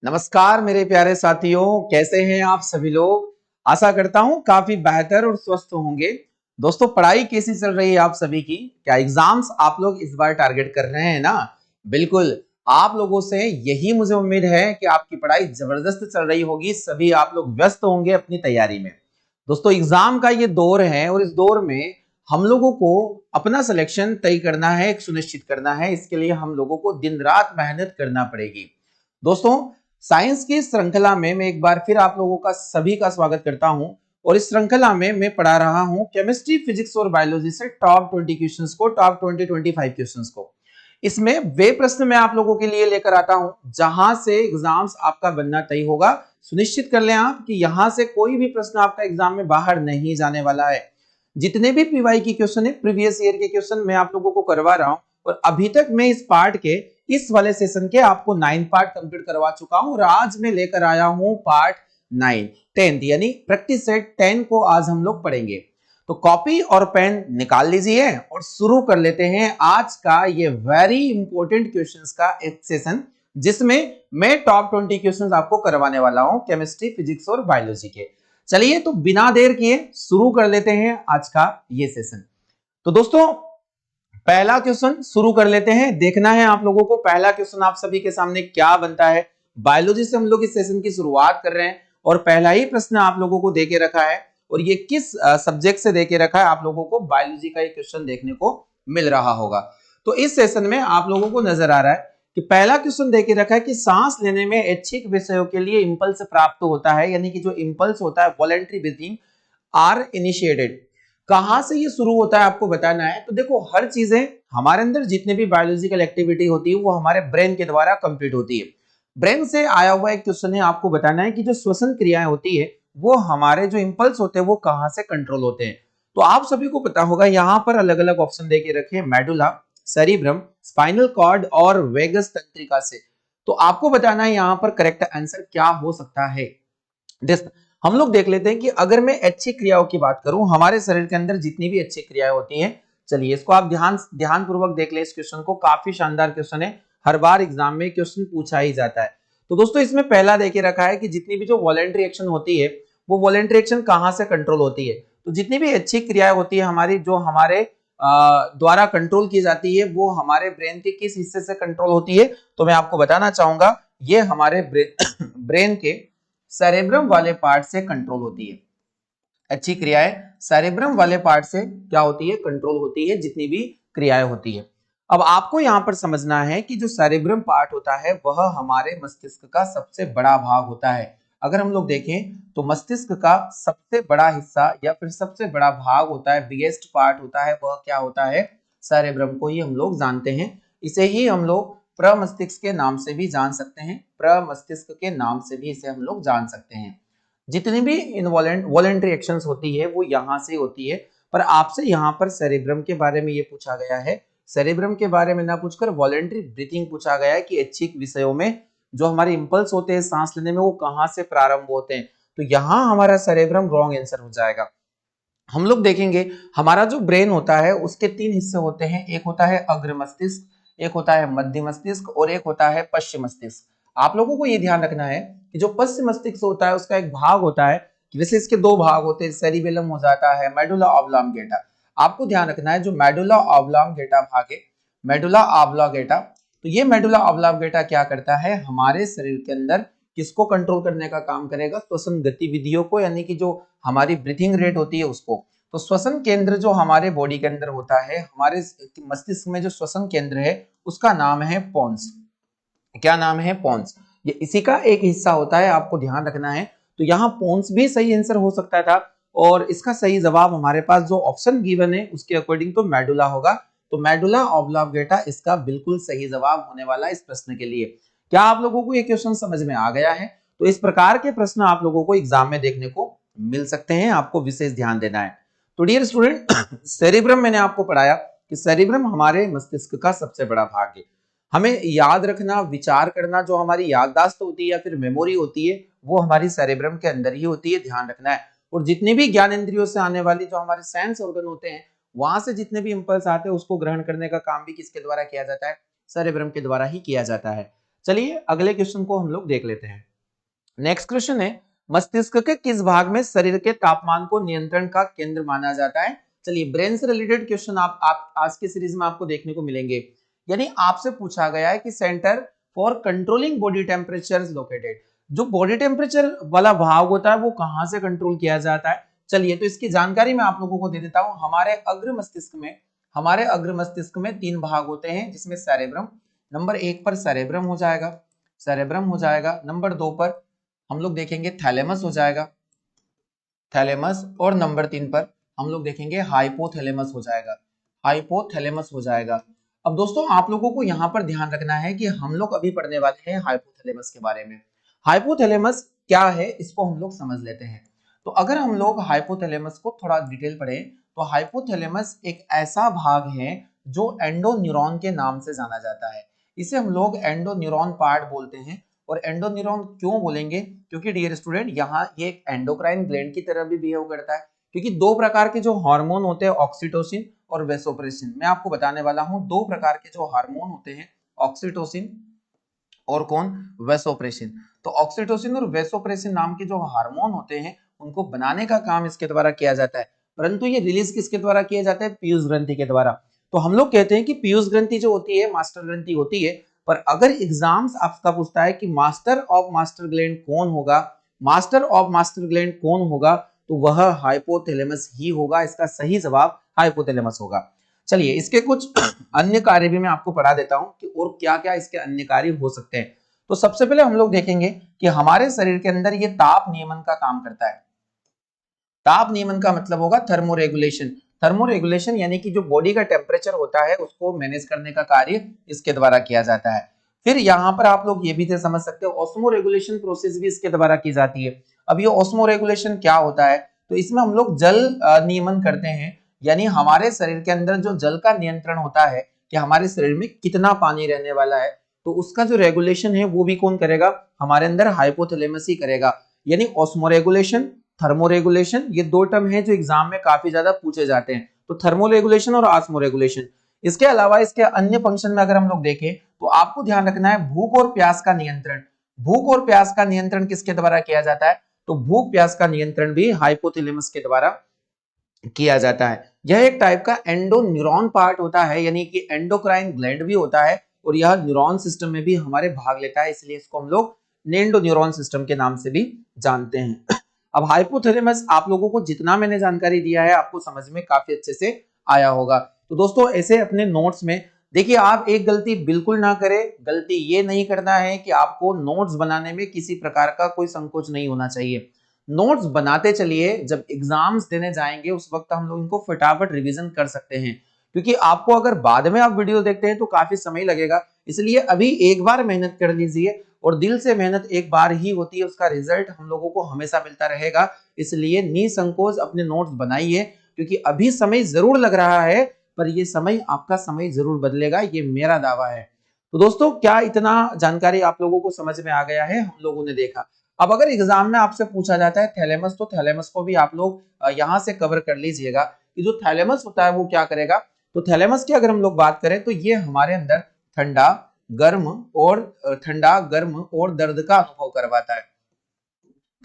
नमस्कार मेरे प्यारे साथियों, कैसे हैं आप सभी लोग। आशा करता हूं काफी बेहतर और स्वस्थ होंगे। दोस्तों, पढ़ाई कैसी चल रही है आप सभी की? क्या एग्जाम्स आप लोग इस बार टारगेट कर रहे हैं ना? बिल्कुल। आप लोगों से यही मुझे उम्मीद है कि आपकी पढ़ाई जबरदस्त चल रही होगी, सभी आप लोग व्यस्त होंगे अपनी तैयारी में। दोस्तों, एग्जाम का ये दौर है और इस दौर में हम लोगों को अपना सिलेक्शन तय करना है, सुनिश्चित करना है। इसके लिए हम लोगों को दिन रात मेहनत करना पड़ेगी। दोस्तों, साइंस की श्रृंखला में मैं एक बार फिर आप लोगों का सभी का स्वागत करता हूं और इस श्रृंखला में मैं पढ़ा रहा हूं केमिस्ट्री, फिजिक्स और बायोलॉजी से टॉप 20 क्वेश्चंस को, टॉप 20-25 क्वेश्चंस को। इसमें वे प्रश्न मैं आप लोगों के लिए लेकर आता हूं जहां से एग्जाम्स आपका बनना तय होगा। सुनिश्चित कर लें आप कि यहां से कोई भी प्रश्न आपका एग्जाम में बाहर नहीं जाने वाला है। जितने भी पीवाई के क्वेश्चन है, प्रीवियस ईयर के क्वेश्चन मैं आप लोगों को करवा रहा हूं और अभी तक मैं इस पार्ट के, इस वाले सेशन के आपको 9 पार्ट कंप्लीट करवा चुका हूं और आज मैं लेकर आया हूं पार्ट 9, 10th यानी प्रैक्टिस सेट 10 को आज हम लोग पढ़ेंगे। तो कॉपी और पेन निकाल लीजिए और शुरू कर लेते हैं आज का ये वेरी इंपॉर्टेंट क्वेश्चंस का एक सेशन, जिसमें मैं टॉप 20 क्वेश्चंस आपको करवाने वाला हूं केमिस्ट्री, फिजिक्स और बायोलॉजी के। चलिए, तो बिना देर किए शुरू कर लेते हैं आज का ये सेशन। तो दोस्तों, पहला क्वेश्चन शुरू कर लेते हैं। देखना है आप लोगों को पहला क्वेश्चन आप सभी के सामने क्या बनता है। बायोलॉजी से हम लोग इस सेशन की शुरुआत कर रहे हैं और पहला ही प्रश्न आप लोगों को देके रखा है और ये किस सब्जेक्ट से देके रखा है, आप लोगों को बायोलॉजी का ये क्वेश्चन देखने को मिल रहा होगा। तो इस सेशन में आप लोगों को नजर आ रहा है कि पहला क्वेश्चन देके रखा है कि सांस लेने में ऐच्छिक विषयों के लिए इंपल्स प्राप्त होता है, यानी कि जो इंपल्स होता है, वॉलेंट्री ब्रीथिंग आर इनिशिएटेड, कहां से ये शुरू होता है आपको बताना है। तो देखो, हर चीजें हमारे अंदर जितने भी बायोलॉजिकल एक्टिविटी होती है वो हमारे ब्रेन के द्वारा कंप्लीट होती है। ब्रेन से आया हुआ एक क्वेश्चन है, आपको बताना है कि जो श्वसन क्रियाएं होती है वो हमारे जो इंपल्स होते हैं वो कहां से कंट्रोल होते हैं। तो आप सभी को पता होगा, यहां पर अलग अलग ऑप्शन देके रखे, मेडुला, सेरिब्रम, स्पाइनल कॉर्ड और वेगस तंत्रिका से। तो आपको बताना है यहां पर करेक्ट आंसर क्या हो सकता है। हम लोग देख लेते हैं कि अगर मैं अच्छी क्रियाओं की बात करूं, हमारे शरीर के अंदर जितनी भी अच्छी क्रियाएं होती हैं, चलिए इसको आप ध्यान पूर्वक देख लें। इस क्वेश्चन को, काफी शानदार क्वेश्चन है, हर बार एग्जाम में क्वेश्चन पूछा ही जाता है। तो दोस्तों, इसमें पहला देके रखा है कि जितनी भी जो वॉलेंट्री एक्शन होती है वो वॉलेंट्री एक्शन कहां से कंट्रोल होती है। तो जितनी भी अच्छी क्रियाएं होती है हमारी, जो हमारे द्वारा कंट्रोल की जाती है, वो हमारे ब्रेन के किस हिस्से से कंट्रोल होती है। तो मैं आपको बताना चाहूंगा, ये हमारे ब्रेन के सेरेब्रम वाले पार्ट से कंट्रोल होती है। अच्छी क्रियाएं सेरेब्रम वाले पार्ट से क्या होती है, कंट्रोल होती है, जितनी भी क्रियाएं होती है। अब आपको यहां पर समझना है कि जो सेरेब्रम पार्ट होता है वह हमारे मस्तिष्क का सबसे बड़ा भाग होता है। अगर हम लोग देखें तो मस्तिष्क का सबसे बड़ा हिस्सा या फिर सबसे बड़ा भाग होता है, बिगेस्ट पार्ट होता है, वह क्या होता है, सेरेब्रम को ही हम लोग जानते हैं। इसे ही हम लोग प्रमस्तिष्क के नाम से भी जान सकते हैं, प्रमस्तिष्क के नाम से भी इसे हम लोग जान सकते हैं। जितनी भी वॉलेंट्री एक्शंस होती है वो यहां से होती है। पर आपसे यहां पर सेरेब्रम के बारे में ये पूछा गया है, सेरेब्रम के बारे में ना पूछकर वॉलेंट्री ब्रीथिंग पूछा गया है कि ऐच्छिक विषयों में जो हमारे इंपल्स होते हैं सांस लेने में वो कहां से प्रारंभ होते हैं। तो यहां हमारा सेरेब्रम रॉन्ग आंसर हो जाएगा। हम लोग देखेंगे, हमारा जो ब्रेन होता है उसके 3 हिस्से होते हैं, एक होता है अग्र मस्तिष्क, एक होता है मध्य मस्तिष्क और एक होता है पश्चिम मस्तिष्क। आप लोगों को यह ध्यान रखना है कि जो पश्चिम मस्तिष्क होता है उसका एक भाग होता है, वैसे इसके 2 भाग होते हैं, सेरिबेलम हो जाता है, मेडुला ऑब्लांगेटा। आपको ध्यान रखना है, जो मेडुला ऑब्लांगेटा भाग है, मेडुला ऑब्लांगेटा, तो ये मेडुला ऑब्लांगेटा क्या करता है, हमारे शरीर के अंदर किसको कंट्रोल करने का काम करेगा, श्वसन गतिविधियों को, यानी कि जो हमारी ब्रीथिंग रेट होती है उसको। तो श्वसन केंद्र जो हमारे बॉडी के अंदर होता है, हमारे मस्तिष्क में जो श्वसन केंद्र है उसका नाम है पोन्स। क्या नाम है, पोन्स। ये इसी का एक हिस्सा होता है, आपको ध्यान रखना है। तो यहाँ पोन्स भी सही आंसर हो सकता था और इसका सही जवाब हमारे पास जो ऑप्शन गिवन है उसके अकॉर्डिंग तो मेडुला होगा। तो मेडुला ऑब्लांगेटा इसका बिल्कुल सही जवाब होने वाला है इस प्रश्न के लिए। क्या आप लोगों को ये क्वेश्चन समझ में आ गया है? तो इस प्रकार के प्रश्न आप लोगों को एग्जाम में देखने को मिल सकते हैं, आपको विशेष ध्यान देना है। तो डियर स्टूडेंट, सेरिब्रम मैंने आपको पढ़ाया कि सेरिब्रम हमारे मस्तिष्क का सबसे बड़ा भाग है। हमें याद रखना, विचार करना, जो हमारी याददाश्त होती है या फिर मेमोरी होती है वो हमारी सेरेब्रम के अंदर ही होती है, ध्यान रखना है। और जितनी भी ज्ञान इंद्रियों से आने वाली जो हमारे सेंस ऑर्गन होते हैं, वहां से जितने भी इंपल्स आते हैं उसको ग्रहण करने का काम भी किसके द्वारा किया जाता है, सेरेब्रम के द्वारा ही किया जाता है। चलिए अगले क्वेश्चन को हम लोग देख लेते हैं। नेक्स्ट क्वेश्चन है, मस्तिष्क के किस भाग में शरीर के तापमान को नियंत्रण का केंद्र माना जाता है? चलिए ब्रेन से रिलेटेड क्वेश्चन आप आज की सीरीज में आपको देखने को मिलेंगे। यानी आपसे पूछा गया है कि centre for controlling body temperature is located, जो बॉडी टेम्परेचर वाला भाग होता है वो कहां से कंट्रोल किया जाता है? चलिए तो इसकी जानकारी मैं आप लोगों को दे देता हूं। हमारे अग्र मस्तिष्क में 3 भाग होते हैं, जिसमें सेरेब्रम, नंबर 1 पर सेरेब्रम हो जाएगा, नंबर 2 पर हम लोग देखेंगे थैलेमस हो जाएगा, थैलेमस, और नंबर 3 पर हम लोग देखेंगे हाइपोथैलेमस हो जाएगा। अब दोस्तों आप लोगों को यहाँ पर ध्यान रखना है कि हम लोग अभी पढ़ने वाले हैं हाइपोथैलेमस के बारे में। हाइपोथैलेमस क्या है इसको हम लोग समझ लेते हैं। तो अगर हम लोग हाइपोथैलेमस को थोड़ा डिटेल पढ़ें तो हाइपोथैलेमस एक ऐसा भाग है जो एंडोन्यूरॉन के नाम से जाना जाता है। इसे हम लोग एंडोन्यूरॉन पार्ट बोलते हैं। और एंडोन्यूरॉन क्यों बोलेंगे? क्योंकि डियर स्टूडेंट यहाँ ये एक एंडोक्राइन ग्लैंड की तरह भी बिहेव करता है। क्योंकि 2 प्रकार के जो हार्मोन होते हैं, ऑक्सीटोसिन और वेसोप्रेसिन, मैं आपको बताने वाला हूँ 2 प्रकार के जो हार्मोन होते हैं, ऑक्सीटोसिन और कौन? वेसोप्रेसिन। तो ऑक्सीटोसिन और वेसोप्रेसिन नाम के जो हार्मोन होते हैं उनको बनाने का काम इसके द्वारा किया जाता है, परंतु ये रिलीज किसके द्वारा किया जाता है? पीयूष ग्रंथि के द्वारा। तो हम लोग कहते हैं कि पीयूष ग्रंथि जो होती है मास्टर ग्रंथि होती है, पर अगर एग्जाम्स आपका पूछता है कि मास्टर ऑफ मास्टर ग्लैंड कौन होगा, तो वह हाइपोथैलेमस ही होगा। इसका सही जवाब हाइपोथैलेमस होगा। चलिए इसके कुछ अन्य कार्य भी मैं आपको पढ़ा देता हूं कि और क्या क्या इसके अन्य कार्य हो सकते हैं। तो सबसे पहले हम लोग देखेंगे कि हमारे शरीर के अंदर ये ताप नियमन का काम करता है। ताप नियमन का मतलब होगा थर्मोरेगुलेशन यानी कि जो बॉडी का टेम्परेचर होता है उसको मैनेज करने का कार्य इसके द्वारा किया जाता है। फिर यहाँ पर आप लोग ये भी समझ सकते हो ऑस्मो रेगुलेशन प्रोसेस भी इसके द्वारा की जाती है। अब ये ऑस्मो रेगुलेशन क्या होता है? तो इसमें हम लोग जल नियमन करते हैं, यानी हमारे शरीर के अंदर जो जल का नियंत्रण होता है कि हमारे शरीर में कितना पानी रहने वाला है, तो उसका जो रेगुलेशन है वो भी कौन करेगा? हमारे अंदर हाइपोथैलेमस ही करेगा। यानी ऑस्मो रेगुलेशन, थर्मोरेगुलेशन, ये 2 टर्म है जो एग्जाम में काफी ज्यादा पूछे जाते हैं। तो थर्मोरेगुलेशन और ऑस्मो रेगुलेशन। इसके अलावा इसके अन्य फंक्शन में अगर हम लोग देखें तो आपको ध्यान रखना है भूख और प्यास का नियंत्रण किसके द्वारा किया जाता है? तो भूख प्यास का नियंत्रण भी हाइपोथैलेमस के द्वारा किया जाता है। यह एक टाइप का एंडोन्यूरॉन पार्ट होता है, यानी कि एंडोक्राइन ग्लैंड भी होता है और यह न्यूरॉन सिस्टम में भी हमारे भाग लेता है, इसलिए इसको हम लोग नेंडोन्यूरॉन सिस्टम के नाम से भी जानते हैं। अब हाइपोथैलेमस आप लोगों को जितना मैंने जानकारी दिया है आपको समझ में काफी अच्छे से आया होगा। तो दोस्तों ऐसे अपने नोट्स में देखिए, आप एक गलती बिल्कुल ना करें। गलती ये नहीं करना है कि आपको नोट्स बनाने में किसी प्रकार का कोई संकोच नहीं होना चाहिए। नोट्स बनाते चलिए, जब एग्जाम्स देने जाएंगे उस वक्त हम लोग इनको फटाफट रिवीजन कर सकते हैं, क्योंकि आपको अगर बाद में आप वीडियो देखते हैं तो काफी समय लगेगा। इसलिए अभी एक बार मेहनत कर लीजिए, और दिल से मेहनत एक बार ही होती है, उसका रिजल्ट हम लोगों को हमेशा मिलता रहेगा। इसलिए निसंकोच अपने नोट्स बनाइए, क्योंकि अभी समय जरूर लग रहा है पर ये समय आपका समय जरूर बदलेगा, ये मेरा दावा है। तो दोस्तों क्या इतना जानकारी आप लोगों को समझ में आ गया है? हम लोगों ने देखा। अब अगर एग्जाम में आपसे पूछा जाता है थैलेमस, तो थैलेमस को भी आप लोग यहाँ से कवर कर लीजिएगा कि जो थैलेमस होता है वो क्या करेगा। तो थैलेमस की अगर हम लोग बात करें तो ये हमारे अंदर ठंडा गर्म और दर्द का अनुभव करवाता है।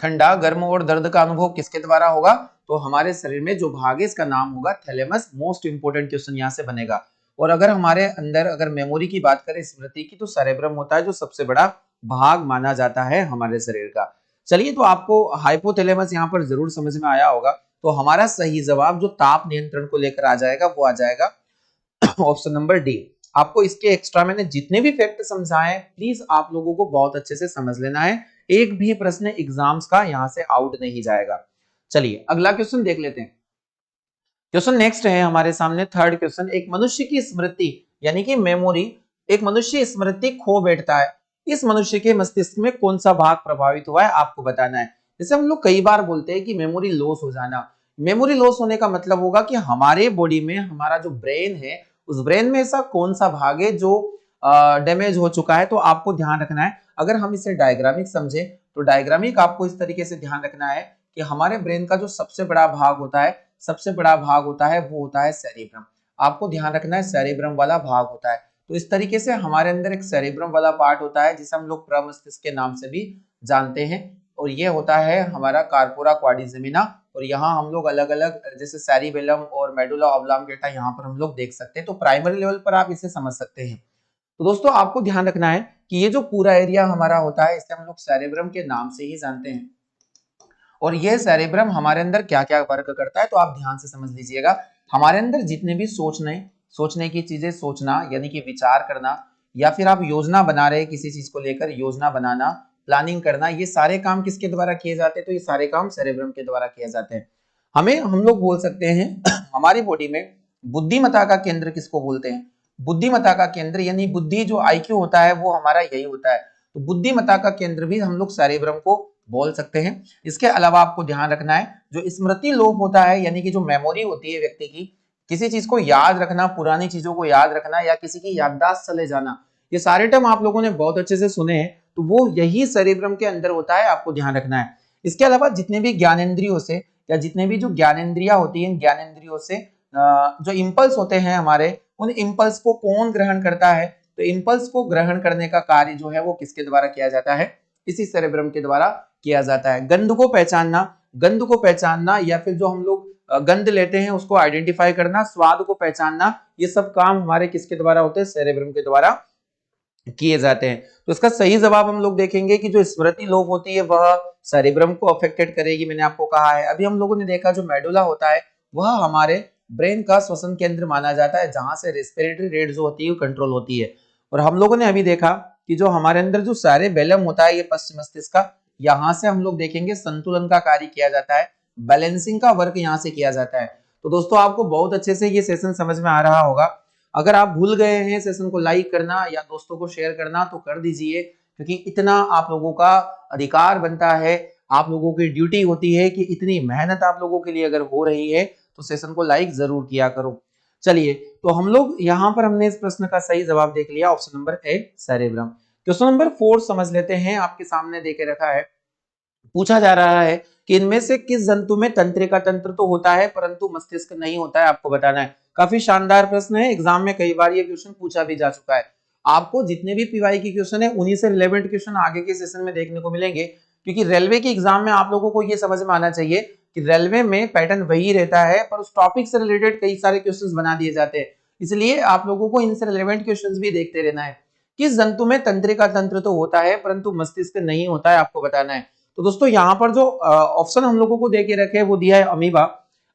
ठंडा गर्म और दर्द का अनुभव किसके द्वारा होगा? तो हमारे शरीर में जो भाग है इसका नाम होगा थैलेमस। मोस्ट इंपोर्टेंट क्वेश्चन यहाँ से बनेगा। और अगर हमारे अंदर अगर मेमोरी की बात करें, स्मृति की, तो सेरेब्रम होता है जो सबसे बड़ा भाग माना जाता है हमारे शरीर का। चलिए तो आपको हाइपोथैलेमस यहाँ पर जरूर समझ में आया होगा। तो हमारा सही जवाब जो ताप नियंत्रण को लेकर आ जाएगा वो आ जाएगा ऑप्शन नंबर डी। आपको इसके एक्स्ट्रा मैंने जितने भी फैक्ट समझाए प्लीज आप लोगों को बहुत अच्छे से समझ लेना है। एक भी प्रश्न एग्जाम्स का यहां से आउट नहीं जाएगा। चलिए अगला क्वेश्चन देख लेते हैं। क्वेश्चन नेक्स्ट है हमारे सामने, थर्ड क्वेश्चन। एक मनुष्य की स्मृति यानी कि मेमोरी, एक मनुष्य स्मृति खो बैठता है, इस मनुष्य के मस्तिष्क में कौन सा भाग प्रभावित हुआ है आपको बताना है। जैसे हम लोग कई बार बोलते हैं कि मेमोरी लॉस हो जाना। मेमोरी लॉस होने का मतलब होगा कि हमारे बॉडी में हमारा जो ब्रेन है उस ब्रेन में ऐसा कौन सा भाग है जो डैमेज हो चुका है। तो आपको ध्यान रखना है, अगर हम इसे डायग्रामिक समझे तो डायग्रामिक आपको इस तरीके से ध्यान रखना है कि हमारे ब्रेन का जो सबसे बड़ा भाग होता है वो होता है सेरिब्रम। आपको ध्यान रखना है सेरिब्रम वाला भाग होता है। तो इस तरीके से हमारे अंदर एक सेरेब्रम वाला पार्ट होता है जिसे हम लोग प्रमस्तिष्क के नाम से भी जानते हैं, और ये होता है हमारा कार्पोरा क्वाड्रिजेमिना। और यहाँ हम लोग अलग अलग जैसे सेरिबेलम और मेडुला ऑब्लांगेटा यहाँ पर हम लोग देख सकते हैं। तो प्राइमरी लेवल पर आप इसे समझ सकते हैं। तो दोस्तों आपको ध्यान रखना है कि ये जो पूरा एरिया हमारा होता है इसे हम लोग सेरेब्रम के नाम से ही जानते हैं। और ये सेरेब्रम हमारे अंदर क्या क्या वर्क करता है तो आप ध्यान से समझ लीजिएगा। हमारे अंदर जितने भी सोचने की चीजें, सोचना यानी कि विचार करना, या फिर आप योजना बना रहे किसी चीज को लेकर, योजना बनाना, प्लानिंग करना, ये सारे काम किसके द्वारा किए जाते हैं? तो ये सारे काम सेरेब्रम के द्वारा किए जाते हैं। हम लोग बोल सकते हैं हमारी बॉडी में बुद्धिमत्ता का केंद्र किसको बोलते हैं? बुद्धिमत्ता का केंद्र यानी बुद्धि जो आईक्यू होता है वो हमारा यही होता है। तो बुद्धिमत्ता का केंद्र भी हम लोग सेरेब्रम को बोल सकते हैं। इसके अलावा आपको ध्यान रखना है जो स्मृति लोप होता है यानी कि जो मेमोरी होती है व्यक्ति की, किसी चीज को याद रखना, पुरानी चीजों को याद रखना, या किसी की याददाश्त चले जाना, ये सारे टर्म आप लोगों ने बहुत अच्छे से सुने हैं। तो वो यही सेरेब्रम के अंदर होता है, आपको ध्यान रखना है। इसके अलावा जितने भी ज्ञानेंद्रियों से या जितने भी जो ज्ञानेंद्रियां होती है, ज्ञानेंद्रियों से जो इंपल्स होते हैं हमारे, उन इंपल्स को कौन ग्रहण करता है? तो इंपल्स को ग्रहण करने का कार्य जो है वो किसके द्वारा किया जाता है? इसी सेरेब्रम के द्वारा किया जाता है। गंध को पहचानना या फिर जो हम लोग गंध लेते हैं उसको आइडेंटिफाई करना, स्वाद को पहचानना, ये सब काम हमारे किसके द्वारा होते हैं? सेरेब्रम के द्वारा किए जाते हैं। तो इसका सही जवाब हम लोग देखेंगे कि जो स्मृति लोप होती है वह सेरेब्रम को अफेक्टेड करेगी, मैंने आपको कहा है। अभी हम लोगों ने देखा जो मेडुला होता है वह हमारे ब्रेन का श्वसन केंद्र माना जाता है, जहां से रेस्पिरेटरी रेट जो होती है वो कंट्रोल होती है। और हम लोगों ने अभी देखा कि जो हमारे अंदर जो सेरेबेलम होता है, ये पश्चिम मस्तिष्क का, यहाँ से हम लोग देखेंगे संतुलन का कार्य किया जाता है, बैलेंसिंग का वर्क यहाँ से किया जाता है। तो दोस्तों आपको बहुत अच्छे से ये सेशन समझ में आ रहा होगा। अगर आप भूल गए हैं सेशन को लाइक करना या दोस्तों को शेयर करना तो कर दीजिए, क्योंकि इतना आप लोगों का अधिकार बनता है, आप लोगों की ड्यूटी होती है कि इतनी मेहनत आप लोगों के लिए अगर हो रही है तो सेशन को लाइक जरूर किया करो। चलिए, तो हम लोग यहाँ पर हमने इस प्रश्न का सही जवाब देख लिया, option number A cerebrum. Question number 4 समझ लेते हैं, आपके सामने देके रखा है। पूछा जा रहा है कि इनमें से किस जंतु में तंत्रिका तंत्र तो होता है परंतु मस्तिष्क नहीं होता है, आपको बताना है। काफी शानदार प्रश्न है, एग्जाम में कई बार ये क्वेश्चन पूछा भी जा चुका है। आपको जितने भी पीवाई के क्वेश्चन है उन्हीं से रिलेवेंट क्वेश्चन आगे के सेशन में देखने को मिलेंगे, क्योंकि रेलवे के एग्जाम में आप लोगों को ये समझ में आना चाहिए कि रेलवे में पैटर्न वही रहता है पर उस टॉपिक से रिलेटेड कई सारे क्वेश्चन बना दिए जाते हैं। इसलिए आप लोगों को इनसे रिलेवेंट क्वेश्चन भी देखते रहना है। किस जंतु में तंत्रिका तंत्र तो होता है परंतु मस्तिष्क नहीं होता है, आपको बताना है। तो दोस्तों यहाँ पर जो ऑप्शन हम लोगों को देके रखे वो दिया है अमीबा।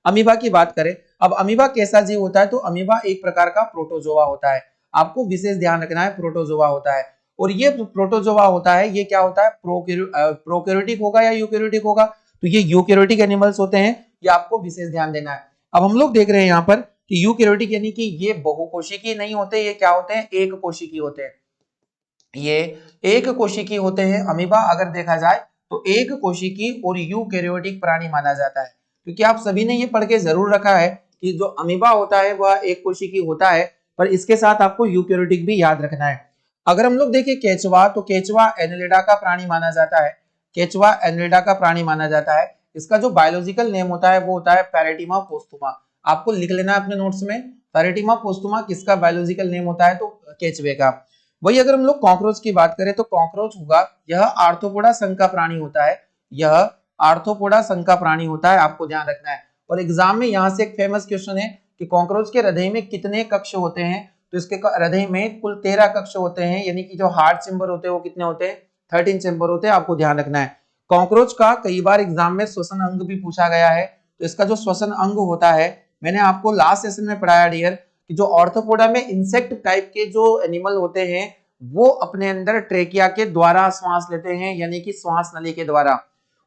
अमीबा की बात करें, अब अमीबा कैसा जीव होता है? तो अमीबा एक प्रकार का प्रोटोजोआ होता है, आपको विशेष ध्यान रखना है, प्रोटोजोआ होता है। और ये प्रोटोजोआ होता है, ये क्या होता है? प्रोकैरियोटिक होगा या यूकैरियोटिक होगा? तो ये यूकैरियोटिक एनिमल्स होते हैं, ये आपको विशेष ध्यान देना है। अब हम लोग देख रहे हैं यहाँ पर कि यूकैरियोटिक यानी कि ये बहुकोशिकीय नहीं होते, ये क्या होते हैं? एक कोशिकीय होते हैं। ये एक कोशिकीय होते हैं अमीबा, अगर देखा जाए तो एक कोशिकीय और यूकैरियोटिक प्राणी माना जाता है। क्योंकि आप सभी ने ये पढ़ के जरूर रखा है कि जो अमीबा होता है वह एक कोशिकीय होता है, पर इसके साथ आपको यूकैरियोटिक भी याद रखना है। अगर हम लोग देखें केचुआ, तो केचुआ एनेलिडा का प्राणी माना जाता है, केचुआ एनेलिडा का प्राणी माना जाता है। इसका जो बायोलॉजिकल नेम होता है वो होता है पैरेटिमा पोस्टुमा, आपको लिख लेना है अपने नोट्स में। पैरेटिमा पोस्टुमा किसका बायोलॉजिकल नेम होता है? तो केचुए का। वही अगर हम लोग कॉकरोच की बात करें तो कॉकरोच होगा, यह आर्थ्रोपोडा संघ का प्राणी होता है, यह आर्थ्रोपोडा संघ का प्राणी होता है, आपको ध्यान रखना है। और एग्जाम में यहाँ से एक फेमस क्वेश्चन है कि कॉकरोच के हृदय में कितने कक्ष होते हैं? तो इसके हृदय में कुल 13 कक्ष होते हैं, यानी कि जो हार्ट चेम्बर होते हैं वो कितने होते हैं? 13 चेम्बर होते हैं, आपको ध्यान रखना है। कॉकरोच का कई बार एग्जाम में श्वसन अंग भी पूछा गया है, तो इसका जो श्वसन अंग होता है, मैंने आपको लास्ट सेशन में पढ़ाया डियर, कि जो ऑर्थोपोडा में इंसेक्ट टाइप के जो एनिमल होते हैं वो अपने अंदर ट्रेकिया के द्वारा श्वास लेते हैं, यानी कि श्वास नली के द्वारा।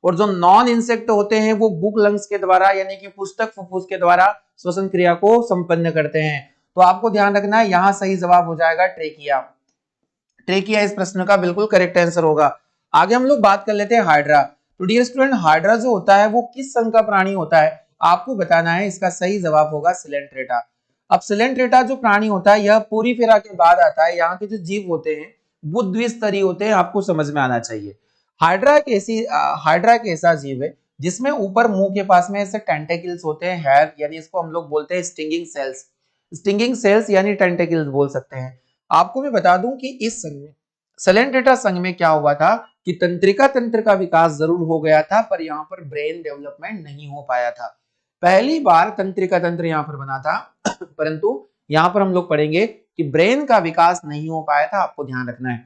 और जो नॉन इंसेक्ट होते हैं वो बुक लंग्स के द्वारा, यानी कि पुस्तक फुफ्फुस के द्वारा श्वसन क्रिया को संपन्न करते हैं। तो आपको ध्यान रखना है, यहाँ सही जवाब हो जाएगा ट्रेकिया। ट्रेकिया इस प्रश्न का बिल्कुल करेक्ट आंसर होगा। आगे हम लोग बात कर लेते हैं हाइड्रा। तो डियर स्टूडेंट, हाइड्रा जो होता है वो किस संघ का प्राणी होता है? आपको बताना है, इसका सही जवाब होगा सिलेंट्रेटा। अब सिलेंट्रेटा जो प्राणी होता है यह पोरीफेरा के बाद आता है। यहाँ के जो जीव होते हैं वो द्विस्तरीय होते हैं, आपको समझ में आना चाहिए। हाइड्रा एक ऐसा जीव है जिसमें ऊपर मुंह के पास में ऐसे टेंटेकल्स होते हैं, हेयर, यानी इसको हम लोग बोलते हैं स्टिंगिंग सेल्स। स्टिंगिंग सेल्स यानी टेंटेकल्स बोल सकते हैं। आपको मैं बता दूं कि इस संघ में, सैलेंट्रेटा संघ में क्या हुआ था कि तंत्रिका तंत्र का विकास जरूर हो गया था, पर यहाँ पर ब्रेन डेवलपमेंट नहीं हो पाया था। पहली बार तंत्रिका तंत्र यहाँ पर बना था परंतु यहाँ पर हम लोग पढ़ेंगे कि ब्रेन का विकास नहीं हो पाया था। आपको ध्यान रखना है,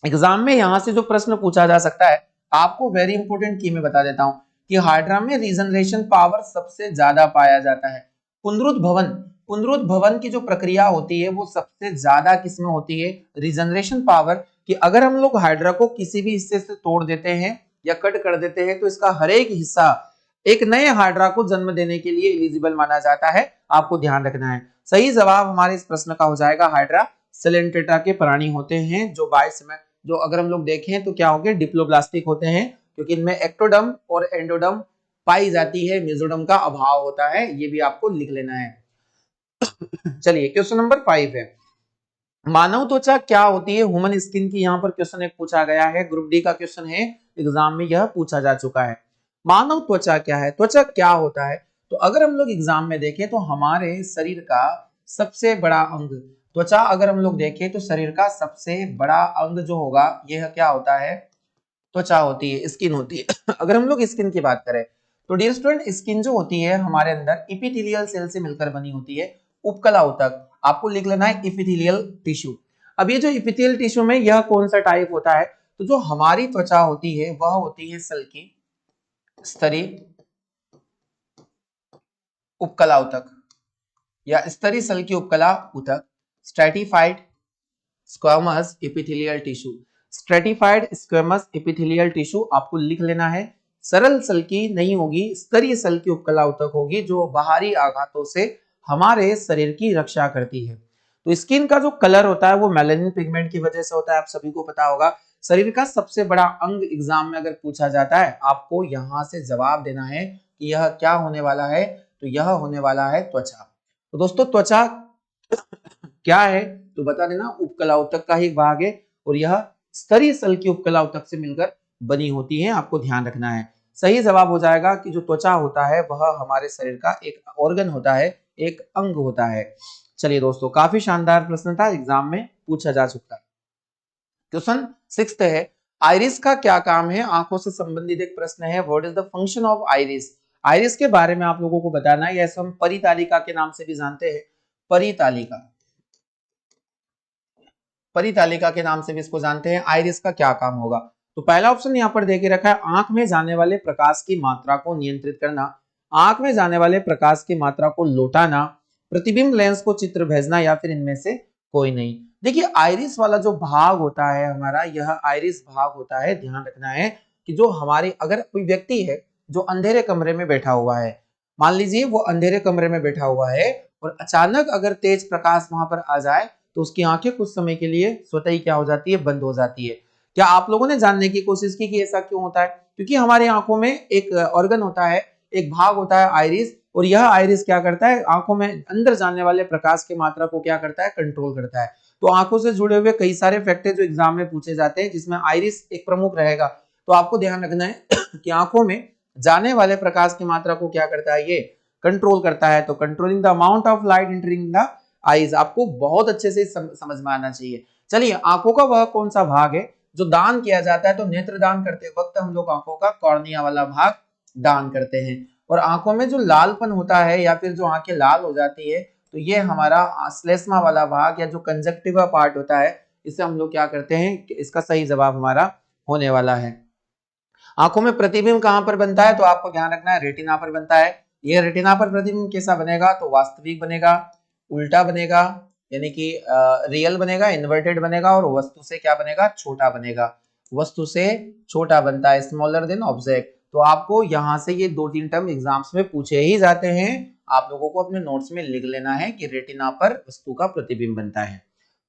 एग्जाम में यहां से जो प्रश्न पूछा जा सकता है, आपको वेरी इंपोर्टेंट की मैं बता देता हूं कि हाइड्रा में रीजनरेशन पावर सबसे ज्यादा पाया जाता है। पुनरुद्भवन की जो प्रक्रिया होती है वो सबसे ज्यादा किसमें होती है, रीजनरेशन पावर। कि अगर हम लोग हाइड्रा को किसी भी हिस्से से तोड़ देते हैं या कट कर देते हैं तो इसका हर एक हिस्सा एक नए हाइड्रा को जन्म देने के लिए एलिजिबल माना जाता है। आपको ध्यान रखना है। सही जवाब हमारे इस प्रश्न का हो जाएगा हाइड्रा सैलेंट्रेटा के प्राणी होते हैं, जो अगर हम लोग देखें तो क्या होंगे, डिप्लोब्लास्टिक होते हैं, क्योंकि इनमें एक्टोडर्म और एंडोडर्म पाई जाती है, मेसोडर्म का अभाव होता है। ये भी आपको लिख लेना है। चलिए क्वेश्चन नंबर 5 है, मानव त्वचा क्या होती है। ह्यूमन स्किन की यहाँ पर क्वेश्चन एक पूछा गया है, ग्रुप डी का क्वेश्चन है, एग्जाम में यह पूछा जा चुका है। मानव त्वचा क्या है, त्वचा क्या होता है। तो अगर हम लोग एग्जाम में देखें तो हमारे शरीर का सबसे बड़ा अंग त्वचा, अगर हम लोग देखें तो शरीर का सबसे बड़ा अंग जो होगा यह क्या होता है, त्वचा होती है, स्किन होती है। अगर हम लोग स्किन की बात करें तो डियर स्टूडेंट, स्किन जो होती है हमारे अंदर इपिथेलियल सेल से मिलकर बनी होती है, उपकला ऊतक। आपको लिख लेना है इपिथेलियल टिश्यू। अब ये जो इपिथेलियल टिश्यू में यह कौन सा टाइप होता है, तो जो हमारी त्वचा होती है वह होती है सल्की, स्तरी, उपकला ऊतक या स्तरी सल्की उपकला ऊतक, stratified squamous epithelial tissue. Stratified squamous epithelial tissue आपको लिख लेना है। सरल सल्की नहीं होगी, स्तरीय सल्की उपकला ऊतक होगी, जो बाहरी आघातों से हमारे शरीर की रक्षा करती है। तो स्किन का जो कलर होता है वो मेलानिन पिगमेंट की वजह से होता है, आप सभी को पता होगा। शरीर का सबसे बड़ा अंग एग्जाम में अगर पूछा जाता है, आपको यहां से जवाब देना है कि यह क्या होने वाला है, तो यह होने वाला है त्वचा। तो दोस्तों त्वचा क्या है तो बता देना, उपकला ऊतक का ही भाग है और यह स्तरीय सल्की उपकला ऊतक से मिलकर बनी होती है। आपको ध्यान रखना है। सही जवाब हो जाएगा कि जो त्वचा होता है वह हमारे शरीर का एक ऑर्गन होता है, एक अंग होता है। चलिए दोस्तों, काफी शानदार प्रश्न था, एग्जाम में पूछा जा चुका है। क्वेश्चन 6 है, आइरिस का क्या काम है। आंखों से संबंधित एक प्रश्न है, what is the function of iris. Iris के बारे में आप लोगों को बताना है, ऐसे हम परितालिका के नाम से भी जानते हैं, परितालिका, परितालिका के नाम से भी इसको जानते हैं। आइरिस का क्या काम होगा, तो पहला ऑप्शन यहाँ पर देके रखा है, आंख में जाने वाले प्रकाश की मात्रा को नियंत्रित करना, आंख में जाने वाले प्रकाश की मात्रा को लौटाना, प्रतिबिंब लेंस को चित्र भेजना, या फिर इनमें से कोई नहीं। देखिए आइरिस वाला जो भाग होता है हमारा, यह आइरिस भाग होता है। ध्यान रखना है कि जो हमारे, अगर कोई व्यक्ति है जो अंधेरे कमरे में बैठा हुआ है, मान लीजिए वो अंधेरे कमरे में बैठा हुआ है और अचानक अगर तेज प्रकाश वहां पर आ जाए तो उसकी आंखें कुछ समय के लिए स्वतः ही क्या हो जाती है, बंद हो जाती है। क्या आप लोगों ने जानने की कोशिश की कि ऐसा क्यों होता है। क्योंकि हमारी आंखों में एक ऑर्गन होता है, एक भाग होता है आइरिस, और यह आइरिस क्या करता है, आंखों में अंदर जाने वाले प्रकाश की मात्रा को क्या करता है, कंट्रोल करता है। तो आंखों से जुड़े हुए कई सारे फैक्टर जो एग्जाम में पूछे जाते हैं, जिसमें आइरिस एक प्रमुख रहेगा। तो आपको ध्यान रखना है कि आंखों में जाने वाले प्रकाश की मात्रा को क्या करता है, ये कंट्रोल करता है। तो controlling the amount of light entering the eyes, आपको बहुत अच्छे से समझ में आना चाहिए। चलिए, आंखों का वह कौन सा भाग है जो दान किया जाता है, तो नेत्र दान करते वक्त हम लोग आंखों का कॉर्निया वाला भाग दान करते हैं। और आंखों में जो लालपन होता है या फिर जो आंखें लाल हो जाती है, तो ये हमारा श्लेष्मा वाला भाग या जो कंजक्टिवा पार्ट होता है, इसे हम लोग क्या करते हैं, इसका सही जवाब हमारा होने वाला है। आंखों में प्रतिबिंब कहां पर बनता है, तो आपको ध्यान रखना है रेटिना पर बनता है। ये रेटिना पर प्रतिबिंब कैसा बनेगा, तो वास्तविक बनेगा, उल्टा बनेगा, यानी कि रियल बनेगा, इन्वर्टेड बनेगा, और वस्तु से क्या बनेगा, छोटा बनेगा। वस्तु से छोटा बनता है, स्मॉलर देन ऑब्जेक्ट। तो आपको यहां से ये 2-3 टर्म एग्जाम्स में पूछे ही जाते हैं, आप लोगों को अपने नोट्स में लिख लेना है कि रेटिना पर वस्तु का प्रतिबिंब बनता है।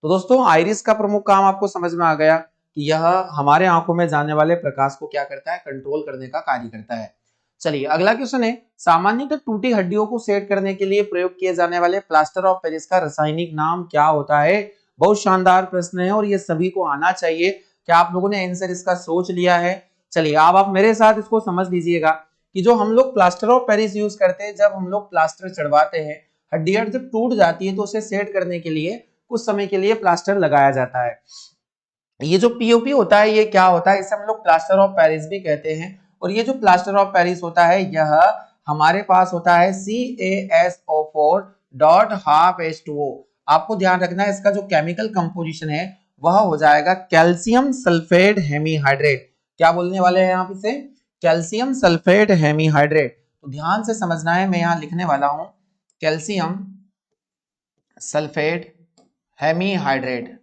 तो दोस्तों, आइरिस का प्रमुख काम आपको समझ में आ गया कि यह हमारे आंखों में जाने वाले प्रकाश को क्या करता है, कंट्रोल करने का कार्य करता है। चलिए अगला क्वेश्चन है, सामान्यतः टूटी हड्डियों को सेट करने के लिए प्रयोग किए जाने वाले प्लास्टर ऑफ पेरिस का रासायनिक नाम क्या होता है। बहुत शानदार प्रश्न है और ये सभी को आना चाहिए। क्या आप लोगों ने आंसर इसका सोच लिया है। चलिए अब आप मेरे साथ इसको समझ लीजिएगा कि जो हम लोग प्लास्टर ऑफ पेरिस यूज करते हैं, जब हम लोग प्लास्टर चढ़वाते हैं, हड्डियां जब टूट जाती है तो उसे सेट करने के लिए कुछ समय के लिए प्लास्टर लगाया जाता है। ये जो पीओपी होता है ये क्या होता है, इसे हम लोग प्लास्टर ऑफ पेरिस भी कहते हैं। और ये जो प्लास्टर ऑफ पेरिस होता है यह हमारे पास होता है CaSO4 डॉट हाफ H2O। आपको ध्यान रखना है इसका जो केमिकल कंपोजिशन है वह हो जाएगा कैल्शियम सल्फेट हेमीहाइड्रेट। क्या बोलने वाले हैं आप इसे, कैल्शियम सल्फेट हेमीहाइड्रेट। तो ध्यान से समझना है, मैं यहां लिखने वाला हूं calcium sulphate hemihydrate,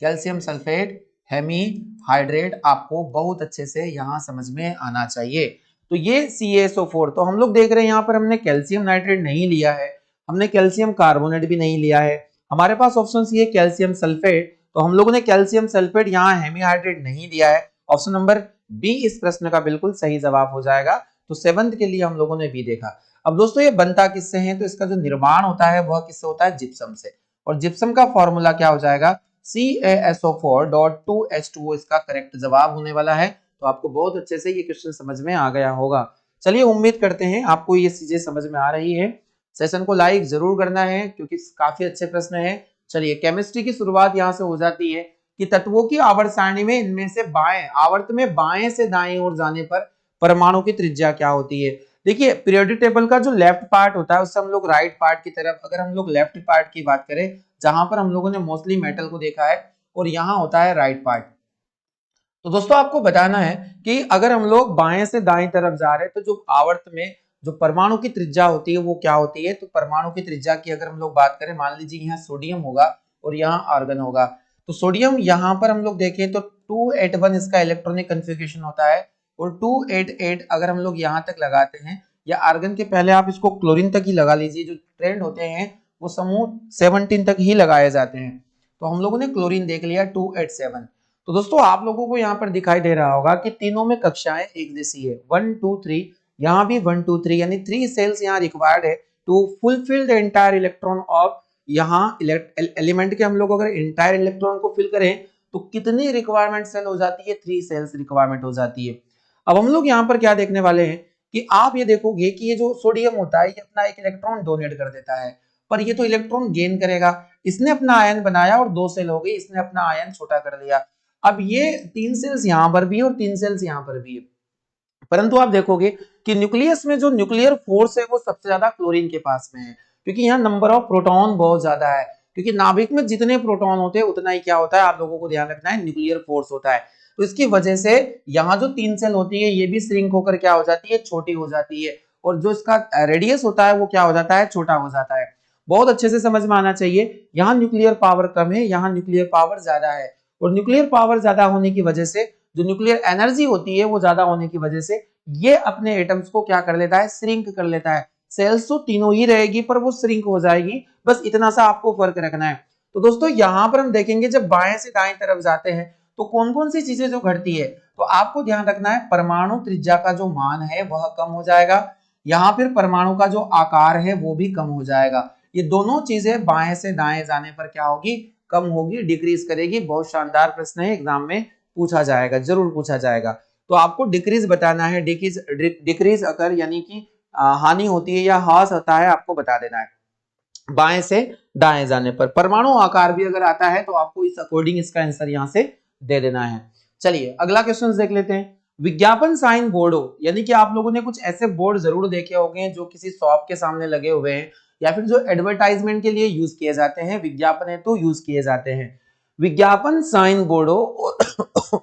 calcium sulphate hemihydrate आपको बहुत अच्छे से यहां समझ में आना चाहिए। तो ये CaSO4, तो हम लोग देख रहे हैं यहाँ पर हमने कैल्शियम नाइट्रेट नहीं लिया है, हमने कैल्शियम कार्बोनेट भी नहीं लिया है, हमारे पास ऑप्शन सी है कैल्शियम सल्फेट, तो हम लोगों ने कैल्शियम सल्फेट यहाँ हेमीहाइड्रेट नहीं दिया है। ऑप्शन नंबर बी इस प्रश्न का बिल्कुल सही जवाब हो जाएगा। तो 7th के लिए हम लोगों ने बी देखा। अब दोस्तों ये बनता किससे है, तो इसका जो निर्माण होता है वह किससे होता है, जिप्सम से। और जिप्सम का फॉर्मूला क्या हो जाएगा, CaSO4.2H2O इसका करेक्ट जवाब होने वाला है। तो आपको बहुत अच्छे से ये क्वेश्चन समझ में आ गया होगा। चलिए उम्मीद करते हैं आपको ये चीजें समझ में आ रही है। सेशन को लाइक जरूर करना है क्योंकि काफी अच्छे प्रश्न है। चलिए केमिस्ट्री की शुरुआत यहाँ से हो जाती है कि तत्वों की आवर्त सारणी में इनमें से बाएं आवर्त में बाएं से दाएं ओर जाने पर परमाणु की त्रिज्या क्या होती है। देखिए पीरियोडिक टेबल का जो लेफ्ट पार्ट होता है उससे हम लोग राइट पार्ट की तरफ, अगर हम लोग लेफ्ट पार्ट की बात करें जहां पर हम लोगों ने मोस्टली मेटल को देखा है, और यहाँ होता है राइट पार्ट। तो दोस्तों आपको बताना है कि अगर हम लोग बाएं से दाएं तरफ जा रहे हैं तो जो आवर्त में जो परमाणु की त्रिज्या होती है वो क्या होती है। तो परमाणु की त्रिज्या की अगर हम लोग बात करें, मान लीजिए यहाँ सोडियम होगा और यहाँ आर्गन होगा, तो सोडियम यहाँ पर हम लोग देखें तो 281 इसका इलेक्ट्रॉनिक कन्फिगरेशन होता है, और 288 अगर हम लोग यहाँ तक लगाते हैं, या आर्गन के पहले आप इसको क्लोरीन तक ही लगा लीजिए, जो ट्रेंड होते हैं वो समूह 17 तक ही लगाए जाते हैं। तो हम लोगों ने क्लोरीन देख लिया 287। तो दोस्तों आप लोगों को यहाँ पर दिखाई दे रहा होगा कि तीनों में कक्षाएं एक जैसी है, 1 2 3, यहाँ भी 1 2 3, यानी 3 सेल्स यहाँ रिक्वायर्ड है to fulfil the entire electron of, यहाँ एलिमेंट के हम लोग अगर एंटायर इलेक्ट्रॉन को फिल करें तो कितनी रिक्वायरमेंट सेल हो जाती है, 3 सेल्स रिक्वायरमेंट हो जाती है। अब हम लोग यहाँ पर क्या देखने वाले हैं कि आप ये देखोगे कि ये जो सोडियम होता है ये अपना एक इलेक्ट्रॉन डोनेट कर देता है, पर ये तो इलेक्ट्रॉन गेन करेगा, इसने अपना आयन बनाया और 2 सेल हो गई, इसने अपना आयन छोटा कर लिया। अब ये 3 सेल्स यहां पर भी है और 3 सेल्स यहां पर भी है, परंतु आप देखोगे कि न्यूक्लियस में जो न्यूक्लियर फोर्स है वो सबसे ज्यादा क्लोरीन के पास में है, क्योंकि यहाँ नंबर ऑफ प्रोटॉन बहुत ज्यादा है, क्योंकि नाभिक में जितने प्रोटॉन होते हैं उतना ही क्या होता है, आप लोगों को ध्यान रखना है, न्यूक्लियर फोर्स होता है। तो इसकी वजह से यहाँ जो 3 सेल होती है ये भी श्रिंक होकर क्या हो जाती है, छोटी हो जाती है, और जो इसका रेडियस होता है वो क्या हो जाता है, छोटा हो जाता है। बहुत अच्छे से समझ में आना चाहिए, यहाँ न्यूक्लियर पावर कम है, यहाँ न्यूक्लियर पावर ज्यादा है, और न्यूक्लियर पावर ज्यादा होने की वजह से जो न्यूक्लियर एनर्जी होती है वो ज्यादा होने की वजह से ये अपने एटम्स को क्या कर लेता है, श्रिंक कर लेता है। सेल्स तो तीनों ही रहेगी पर वो श्रिंक हो जाएगी, बस इतना सा आपको फर्क रखना है। तो दोस्तों यहाँ पर हम देखेंगे जब बाएं से दाएं तरफ जाते हैं तो कौन कौन सी चीजें जो घटती है, तो आपको ध्यान रखना है परमाणु त्रिज्या का जो मान है वह कम हो जाएगा, यहाँ फिर परमाणु का जो आकार है वो भी कम हो जाएगा। ये दोनों चीजें बाएं से दाएं जाने पर क्या होगी, कम होगी, डिक्रीज करेगी। बहुत शानदार प्रश्न है, एग्जाम में पूछा जाएगा, जरूर पूछा जाएगा। तो आपको डिक्रीज बताना है, डिक्रीज अगर यानी कि हानि होती है या ह्रास होता है आपको बता देना है बाएं से दाएं जाने पर। परमाणु आकार भी अगर आता है तो आपको इस अकॉर्डिंग इसका आंसर यहां से दे देना है। चलिए अगला क्वेश्चन देख लेते हैं। विज्ञापन साइन बोर्ड हो, यानी कि आप लोगों ने कुछ ऐसे बोर्ड जरूर देखे होंगे जो किसी शॉप के सामने लगे हुए हैं या फिर जो एडवर्टाइजमेंट के लिए यूज किए जाते हैं, विज्ञापन है तो यूज किए जाते हैं। विज्ञापन साइन बोर्डों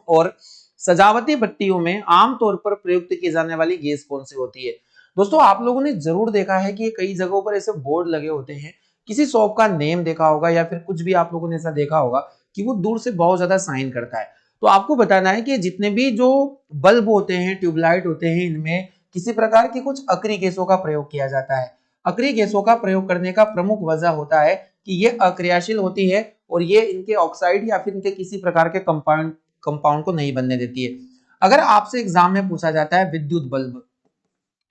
और सजावटी बत्तियों में आमतौर पर प्रयुक्त की जाने वाली गैस कौन सी होती है। दोस्तों आप लोगों ने जरूर देखा है कि कई जगहों पर ऐसे बोर्ड लगे होते हैं, किसी शॉप का नेम देखा होगा या फिर कुछ भी आप लोगों ने ऐसा देखा होगा कि वो दूर से बहुत ज्यादा साइन करता है। तो आपको बताना है कि जितने भी जो बल्ब होते हैं, ट्यूबलाइट होते हैं, इनमें किसी प्रकार की कुछ अक्रिय गैसों का प्रयोग किया जाता है। अक्रिय गैसों का प्रयोग करने का प्रमुख वजह होता है कि ये अक्रियाशील होती है और ये इनके ऑक्साइड या फिर इनके किसी प्रकार के कंपाउंड को नहीं बनने देती है। अगर आपसे एग्जाम में पूछा जाता है विद्युत बल्ब,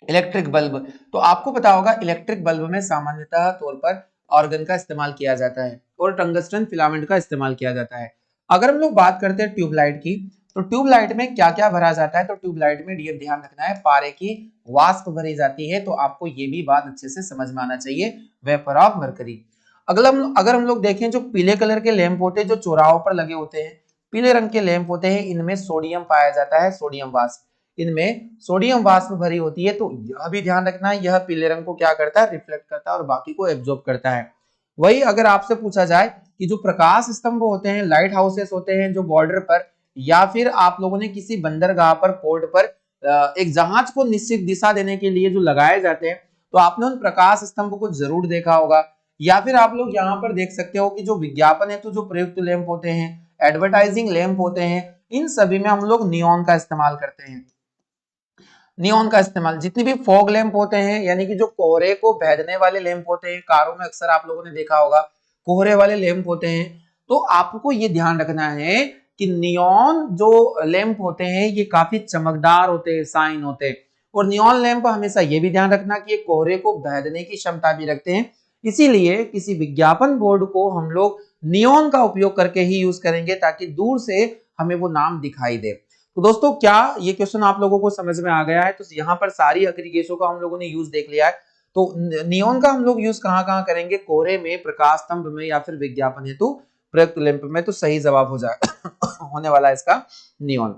इलेक्ट्रिक बल्ब, तो आपको पता होगा इलेक्ट्रिक बल्ब में सामान्यतः तौर पर ऑर्गन का इस्तेमाल किया जाता है और टंगस्टन फिलामेंट का इस्तेमाल किया जाता है। अगर हम लोग बात करते हैं ट्यूबलाइट की, तो ट्यूबलाइट में क्या क्या भरा जाता है, तो ट्यूबलाइट में ये ध्यान रखना है पारे की वाष्प भरी जाती है। तो आपको ये भी बात अच्छे से समझ में आना चाहिए, वेपर ऑफ मरकरी। अगर हम लोग देखें, जो पीले कलर के लैंप होते हैं जो चौराहों पर लगे होते हैं, पीले रंग के लैंप होते हैं, इनमें सोडियम पाया जाता है, सोडियम वाष्प। इनमें सोडियम वाष्प भरी होती है, तो यह भी ध्यान रखना है, यह पीले रंग को क्या करता है, रिफ्लेक्ट करता है और बाकी को एब्जॉर्ब करता है। वही अगर आपसे पूछा जाए कि जो प्रकाश स्तंभ होते हैं, लाइट हाउसेस होते हैं जो बॉर्डर पर, या फिर आप लोगों ने किसी बंदरगाह पर, पोर्ट पर एक जहाज को निश्चित दिशा देने के लिए जो लगाए जाते हैं, तो आपने उन प्रकाश स्तंभ को जरूर देखा होगा। या फिर आप लोग यहाँ पर देख सकते हो कि जो विज्ञापन हेतु जो प्रयुक्त लैंप होते हैं, एडवर्टाइजिंग लैंप होते हैं, इन सभी में हम लोग नियॉन का इस्तेमाल करते हैं। नियॉन का इस्तेमाल, जितने भी फॉग लैंप होते हैं, यानी कि जो कोहरे को भेदने वाले लैंप होते हैं, कारों में अक्सर आप लोगों ने देखा होगा कोहरे वाले लैंप होते हैं, तो आपको ये ध्यान रखना है कि नियॉन जो लैंप होते हैं ये काफी चमकदार होते हैं, शाइन होते हैं। और नियॉन लैंप हमेशा ये भी ध्यान रखना कि ये कोहरे को भेदने की क्षमता भी रखते हैं, इसीलिए किसी विज्ञापन बोर्ड को हम लोग नियॉन का उपयोग करके ही यूज करेंगे, ताकि दूर से हमें वो नाम दिखाई दे। तो दोस्तों, क्या ये क्वेश्चन आप लोगों को समझ में आ गया है? तो यहाँ पर सारी अग्रीगेशों का हम लोगों ने यूज देख लिया है। तो नियॉन का हम लोग यूज कहाँ करेंगे? कोहरे में, प्रकाश स्तंभ में, या फिर विज्ञापन हेतु प्रयुक्त लैंप में। तो सही जवाब हो जाए होने वाला है इसका नियॉन।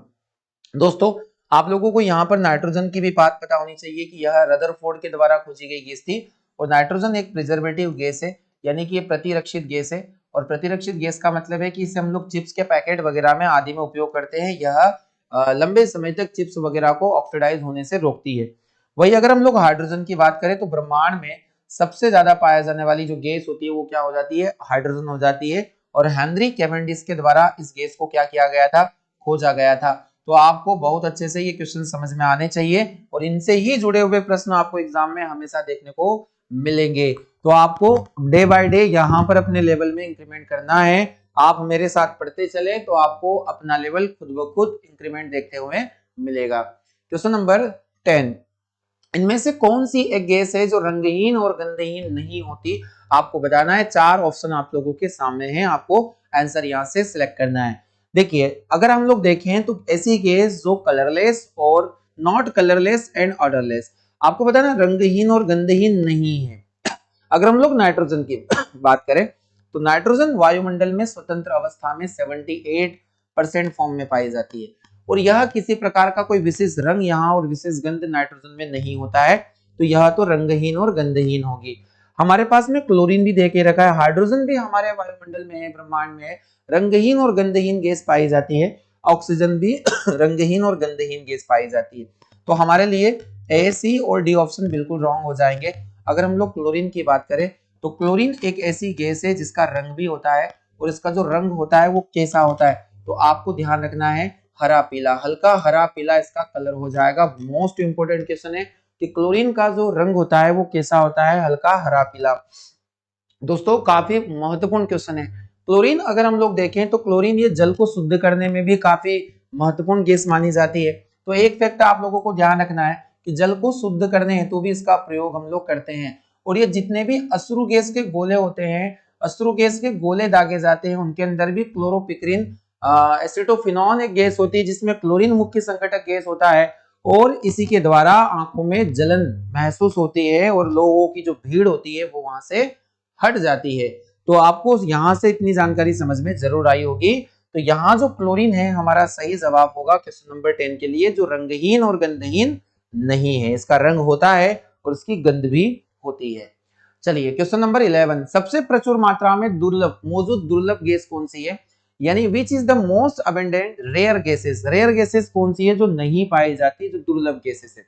दोस्तों, आप लोगों को यहाँ पर नाइट्रोजन की भी बात पता होनी चाहिए कि यह रदरफोर्ड के द्वारा खोजी गई गैस थी, और नाइट्रोजन एक प्रिजर्वेटिव गैस है, यानी कि ये प्रतिरक्षित गैस है। और प्रतिरक्षित गैस का मतलब है कि इसे हम लोग चिप्स के पैकेट वगैरह में आदि में उपयोग करते हैं। यह लंबे समय तक चिप्स वगैरह को ऑक्सीडाइज होने से रोकती है। वही अगर हम लोग हाइड्रोजन की बात करें, तो ब्रह्मांड में सबसे ज्यादा पाया जाने वाली जो गैस होती है वो क्या हो जाती है? हाइड्रोजन हो जाती है। और हेनरी कैवेंडिश के द्वारा इस गैस को क्या किया गया था? खोजा गया था। तो आपको बहुत अच्छे से ये क्वेश्चन समझ में आने चाहिए, और इनसे ही जुड़े हुए प्रश्न आपको एग्जाम में हमेशा देखने को मिलेंगे। तो आपको डे बाय डे यहाँ पर अपने लेवल में इंक्रीमेंट करना है। आप मेरे साथ पढ़ते चले तो आपको अपना लेवल खुद ब खुद इंक्रीमेंट देखते हुए मिलेगा। क्वेश्चन नंबर 10, इनमें से कौन सी एक गैस है जो रंगहीन और गंधहीन नहीं होती? आपको बताना है। 4 ऑप्शन आप लोगों के सामने हैं, आपको आंसर यहां से सिलेक्ट करना है। देखिए, अगर हम लोग देखें तो ऐसी गैस जो कलरलेस और नॉट कलरलेस एंड ऑर्डरलेस, आपको बताना रंगहीन और गंधहीन नहीं है। अगर हम लोग नाइट्रोजन की बात करें, तो नाइट्रोजन वायुमंडल में स्वतंत्र अवस्था में 78% फॉर्म में पाई जाती है, और यह किसी प्रकार का कोई विशेष रंग यहाँ और विशेष गंध नाइट्रोजन में नहीं होता है, तो यह तो रंगहीन और गंधहीन होगी। हमारे पास में क्लोरीन भी दे के रखा है, हाइड्रोजन भी हमारे वायुमंडल में है, ब्रह्मांड में है, रंगहीन और गंधहीन गैस पाई जाती है। ऑक्सीजन भी रंगहीन और गंधहीन गैस पाई जाती है। तो हमारे लिए ए, सी और डी ऑप्शन बिल्कुल रॉन्ग हो जाएंगे। अगर हम लोग क्लोरीन की बात करें, तो क्लोरीन एक ऐसी गैस है जिसका रंग भी होता है, और इसका जो रंग होता है वो कैसा होता है? तो आपको ध्यान रखना है, हरा पीला, हल्का हरा पीला इसका कलर हो जाएगा। मोस्ट इंपोर्टेंट क्वेश्चन है कि क्लोरीन का जो रंग होता है वो कैसा होता है? हल्का हरा पीला। दोस्तों, काफी महत्वपूर्ण क्वेश्चन है। क्लोरीन अगर हम लोग देखें तो क्लोरीन ये जल को शुद्ध करने में भी काफी महत्वपूर्ण गैस मानी जाती है। तो एक फैक्ट आप लोगों को ध्यान रखना है कि जल को शुद्ध करने हेतु भी इसका प्रयोग हम लोग करते हैं। और ये जितने भी अश्रु गैस के गोले होते हैं, अश्रु गैस के गोले दागे जाते हैं, उनके अंदर भी क्लोरोपिक्रिन एसिटोफिनॉन एक गैस होती है, जिसमें क्लोरीन मुख्य संघटक गैस होता है, और इसी के द्वारा आंखों में जलन महसूस होती है, और लोगों की जो भीड़ होती है वो वहां से हट जाती है। तो आपको यहां से इतनी जानकारी समझ में जरूर आई होगी। तो यहाँ जो क्लोरीन है हमारा सही जवाब होगा क्वेश्चन नंबर 10 के लिए, जो रंगहीन और गंधहीन नहीं है। इसका रंग होता है और इसकी गंध भी होती है। चलिए, क्वेश्चन नंबर 11, सबसे प्रचुर मात्रा में मौजूद दुर्लभ गैस कौन सी है? यानी which is the most abundant rare gases. Rare gases कौन सी है जो नहीं पाई जाती, जो दुर्लभ गैसेस है?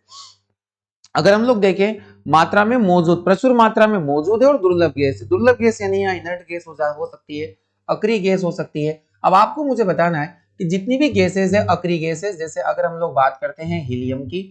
अगर हम लोग देखें, मात्रा में मौजूद, प्रचुर मात्रा में मौजूद है और दुर्लभ गैस। दुर्लभ गैस यानी इनर्ट गैस हो सकती है, अक्रिय गैस हो सकती है। अब आपको मुझे बताना है कि जितनी भी गैसेस है अक्रिय गैसेस, जैसे अगर हम लोग बात करते हैं हीलियम की,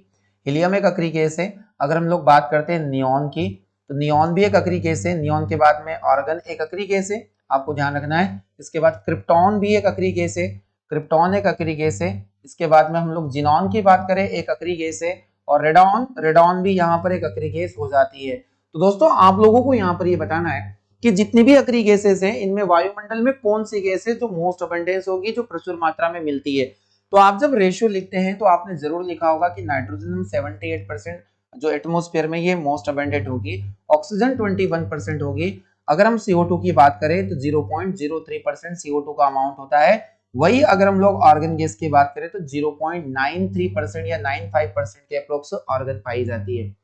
हीलियम एक अक्रिय गैस है। अगर हम लोग बात करते हैं नियॉन की, तो नियॉन भी एक अक्रिय गैस है। नियॉन के बाद में आर्गन एक अक्रिय गैस है, आपको ध्यान रखना है। इसके बाद क्रिप्टॉन भी एक अक्रिय गैस है, क्रिप्टॉन एक अक्रिय गैस है। इसके बाद में हम लोग जिनॉन की बात करें, एक अक्रिय गैस है। और रेडॉन, रेडॉन भी यहाँ पर एक अक्रिय गैस हो जाती है। तो दोस्तों, आप लोगों को यहाँ पर ये बताना है कि जितनी भी अक्रिय गैसेस हैं, इनमें वायुमंडल में कौन सी गैस है जो मोस्ट अबंडेंस होगी, जो प्रचुर मात्रा में मिलती है। तो आप जब रेशियो लिखते हैं तो आपने जरूर लिखा होगा कि नाइट्रोजन 78% जो एटमॉस्फेयर में ये मोस्ट अबंडेंट होगी, ऑक्सीजन 21% होगी, अगर हम CO2 की बात करें तो 0.03% CO2 का अमाउंट होता है। वही अगर हम लोग ऑर्गन गैस की बात करें तो 0.93% या 95% के अप्रोक्स ऑर्गन पाई जाती है।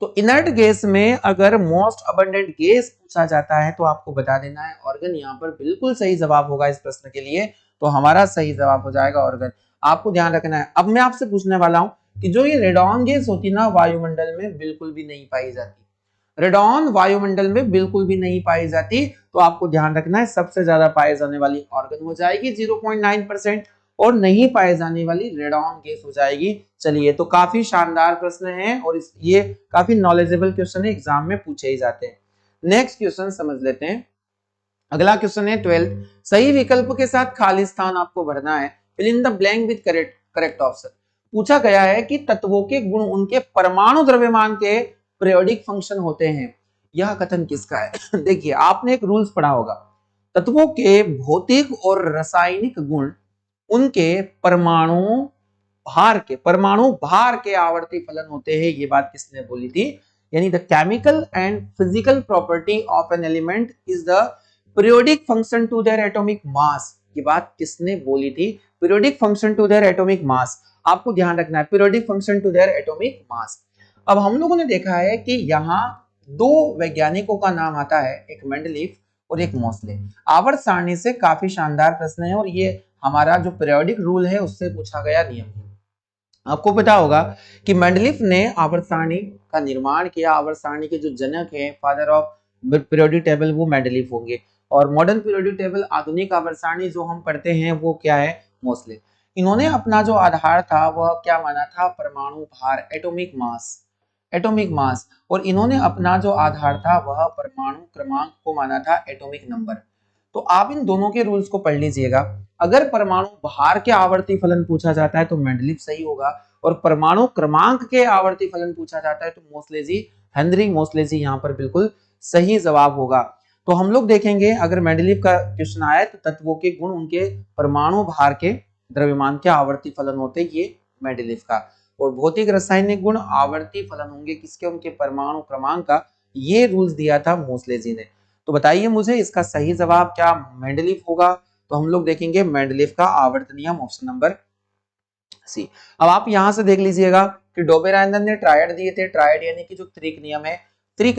तो इनर्ट गैस में अगर मोस्ट अबंडेंट गैस पूछा जाता है तो आपको बता देना है ऑर्गन। यहाँ पर बिल्कुल सही जवाब होगा इस प्रश्न के लिए, तो हमारा सही जवाब हो जाएगा ऑर्गन। आपको ध्यान रखना है। अब मैं आपसे पूछने वाला हूं कि जो ये रेडॉन गैस होती ना वायुमंडल में बिल्कुल भी नहीं पाई जाती। रेडॉन वायुमंडल में बिल्कुल भी नहीं पाई जाती, तो आपको ध्यान रखना है सबसे ज्यादा पाए जाने वाली ऑर्गन हो जाएगी 0.9% और नहीं पाए जाने वाली रेडॉन गैस हो जाएगी। चलिए, तो काफी शानदार प्रश्न है और ये काफी नॉलेजेबल क्वेश्चन है, एग्जाम में पूछे ही जाते हैं। नेक्स्ट क्वेश्चन समझ लेते हैं। अगला क्वेश्चन है 12th, सही विकल्प के साथ खाली स्थान आपको भरना है। Fill in the blank with correct option. पूछा गया है कि तत्वों के गुण उनके परमाणु द्रव्यमान के पीरियोडिक फंक्शन होते हैं। यह कथन किसका है? देखिए, आपने एक रूल्स पढ़ा होगा, तत्वों के भौतिक और रासायनिक गुण उनके परमाणु भार के आवर्ती फलन होते हैं। ये बात किसने बोली थी? यानी the chemical and physical property of an element is the periodic function to their atomic mass. ये बात किसने बोली थी? Periodic function to their atomic mass. आपको ध्यान रखना है, periodic function to their atomic mass. अब हम लोगों ने देखा है कि यहाँ दो वैज्ञानिकों का नाम आता है, एक मेंडलीफ और एक मोसले। आवर्त सारणी से काफी शानदार प्रश्न है और ये हमारा जो पीरियोडिक रूल है उससे पूछा गया नियम है। आपको पता होगा कि मेंडलीफ ने आवर्त सारणी का निर्माण किया। आवर्त सारणी के जो जनक है, फादर ऑफ पीरियोडिक टेबल, वो मेंडलीफ होंगे। और मॉडर्न पीरियोडिक टेबल, आधुनिक आवर्त सारणी जो हम पढ़ते हैं, वो क्या है? मोसले। इन्होंने अपना जो आधार था वह क्या माना था? परमाणु भार, एटॉमिक मास। और इन्होंने अपना जो आधार था वह परमाणु क्रमांक को माना था एटॉमिक नंबर। तो आप इन दोनों के रूल्स को पढ़ लीजिएगा। अगर परमाणु भार के आवर्ती फलन पूछा जाता है तो मेंडलीफ सही होगा, और परमाणु क्रमांक के आवर्ती फलन पूछा जाता है तो मोसले जी, हेनरी मोसले जी यहाँ पर बिल्कुल सही जवाब होगा। तो हम लोग देखेंगे, अगर मेंडलीफ का क्वेश्चन आया तो तत्वों के गुण उनके परमाणु भार के द्रव्यमान के आवर्ती फलन होते, ये मेंडलीफ का। और भौतिक रासायनिक गुण आवर्ती फलन होंगे किसके? उनके परमाणु क्रमांक का। ये रूल्स दिया था मोसले जी ने। तो बताइए मुझे, इसका सही जवाब क्या मेंडलीफ होगा? तो हम लोग देखेंगे मेंडलीफ का आवर्त नियम, ऑप्शन नंबर सी। अब आप यहां से देख लीजिएगा कि डोबेराइनर ने ट्रायड दिए थे। ट्रायड यानी कि जो त्रिक नियम है, त्रिक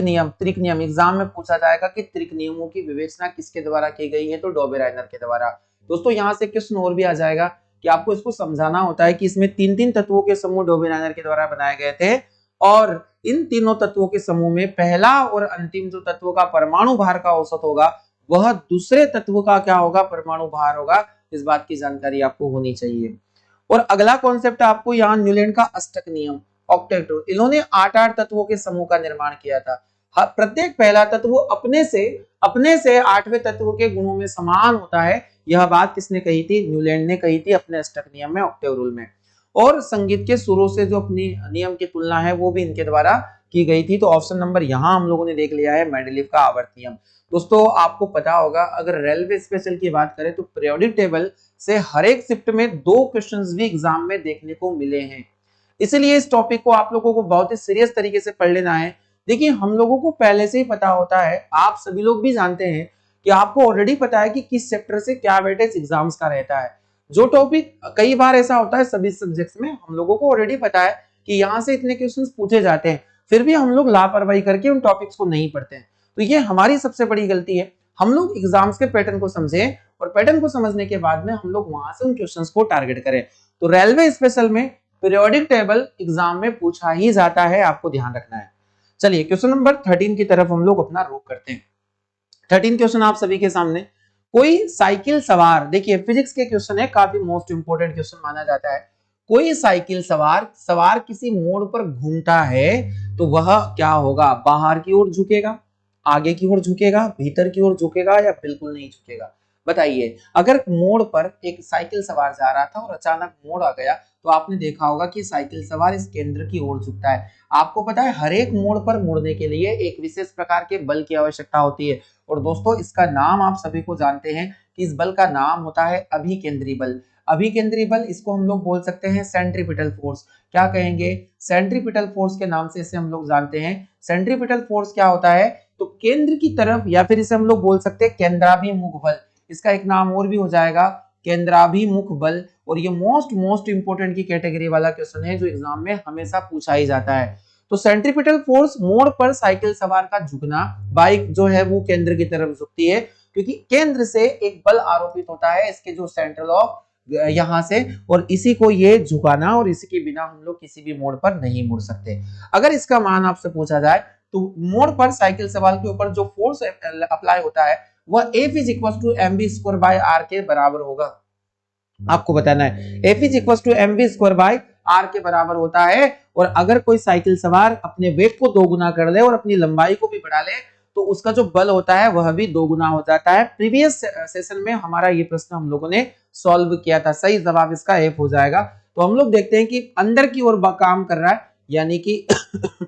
नियम एग्जाम में पूछा जाएगा कि त्रिक नियमों की विवेचना किसके द्वारा की गई है? तो डोबेराइनर के द्वारा। दोस्तों, यहाँ से क्वेश्चन और भी आ जाएगा कि आपको इसको समझाना होता है कि इसमें तीन तीन तत्वों के समूह डोबेराइनर के द्वारा बनाए गए थे, और इन तीनों तत्वों के समूह में पहला और अंतिम जो तत्व का परमाणु भार का औसत होगा वह दूसरे तत्व का क्या होगा? परमाणु भार होगा। इस बात की जानकारी आपको होनी चाहिए। और अगला कॉन्सेप्ट आपको यहाँ न्यूलैंड का अष्टक नियम, ऑक्टेट रूल। इन्होंने 8 तत्वों के समूह का निर्माण किया था। प्रत्येक पहला तत्व अपने से 8वें तत्व के गुणों में समान होता है। यह बात किसने कही थी? न्यूलैंड ने कही थी अपने अष्टक नियम में, ऑक्टेव रूल में। और संगीत के सुरों से जो अपनी नियम की तुलना है वो भी इनके द्वारा की गई थी। तो ऑप्शन नंबर यहाँ हम लोगों ने देख लिया है, मेंडलीफ का आवर्त नियम। दोस्तों, आपको पता होगा, अगर रेलवे स्पेशल की बात करें तो पीरियोडिक टेबल से हर एक शिफ्ट में 2 क्वेश्चंस भी एग्जाम में देखने को मिले हैं। इसलिए इस टॉपिक को आप लोगों को बहुत ही सीरियस तरीके से पढ़ लेना है। देखिए, हम लोगों को पहले से ही पता होता है, आप सभी लोग भी जानते हैं कि आपको ऑलरेडी पता है कि किस चैप्टर से क्या वेटेज एग्जाम्स का रहता है। जो टॉपिक, कई बार ऐसा होता है सभी सब्जेक्ट्स में हम लोगों को ऑलरेडी पता है कि यहाँ से इतने क्वेश्चंस पूछे जाते हैं, फिर भी हम लोग लापरवाही करके उन टॉपिक्स को नहीं पढ़ते हैं। तो ये हमारी सबसे बड़ी गलती है। हम लोग एग्जाम्स के पैटर्न को समझें और पैटर्न को समझने के बाद में हम लोग वहां से उन क्वेश्चंस को टारगेट करें। तो रेलवे स्पेशल में पीरियोडिक टेबल एग्जाम में पूछा ही जाता है, आपको ध्यान रखना है। चलिए, क्वेश्चन नंबर 13 की तरफ हम लोग अपना रुख करते हैं। 13 क्वेश्चन आप सभी के सामने। कोई साइकिल सवार, देखिए फिजिक्स के क्वेश्चन है, काफी मोस्ट इंपोर्टेंट क्वेश्चन माना जाता है। कोई साइकिल सवार किसी मोड़ पर घूमता है तो वह क्या होगा? बाहर की ओर झुकेगा, आगे की ओर झुकेगा, भीतर की ओर झुकेगा, या बिल्कुल नहीं झुकेगा? बताइए। अगर मोड़ पर एक साइकिल सवार जा रहा था और अचानक मोड़ आ गया तो आपने देखा होगा कि साइकिल सवार इस केंद्र की ओर झुकता है। आपको पता है, हर एक मोड़ पर मुड़ने के लिए एक विशेष प्रकार के बल की आवश्यकता होती है। और दोस्तों, इसका नाम आप सभी को जानते हैं कि इस बल का नाम होता है अभिकेंद्री बल। अभिकेंद्री बल, इसको हम लोग बोल सकते हैं सेंट्रीपिटल फोर्स। क्या कहेंगे? सेंट्रीपिटल फोर्स के नाम से इसे हम लोग जानते हैं। सेंट्रीपिटल फोर्स क्या होता है तो केंद्र की तरफ, या फिर इसे हम लोग बोल सकते हैं केंद्राभिमुख बल, इसका एक नाम और भी हो जाएगा केंद्राभिमुख बल। और ये मोस्ट इंपोर्टेंट की कैटेगरी वाला क्वेश्चन है जो एग्जाम में हमेशा पूछा ही जाता है। तो सेंट्रीपिटल फोर्स, मोड़ पर साइकिल सवार का झुकना, बाइक जो है वो केंद्र की तरफ झुकती है क्योंकि केंद्र से एक बल आरोपित होता है इसके जो सेंट्रल ऑफ यहां से, और इसी को ये झुकाना, और इसी के बिना हम लोग किसी भी मोड़ पर नहीं मुड़ सकते। अगर इसका मान आपसे पूछा जाए तो मोड़ पर साइकिल सवार के ऊपर जो फोर्स अप्लाई होता है वह F is equal to mv square by r के बराबर होगा। आपको बताना है F is equal to mv square by r के बराबर होता है। और अगर कोई साइकिल सवार अपने वेग को दोगुना कर ले और अपनी लंबाई को भी बढ़ा ले तो उसका जो बल होता है वह भी दोगुना हो जाता है। प्रीवियस सेशन में हमारा ये प्रश्न हम लोगों ने सॉल्व किया था, सही जवाब इसका F हो जाएगा। तो हम लोग देखते हैं कि अंदर की ओर काम कर रहा है, यानी कि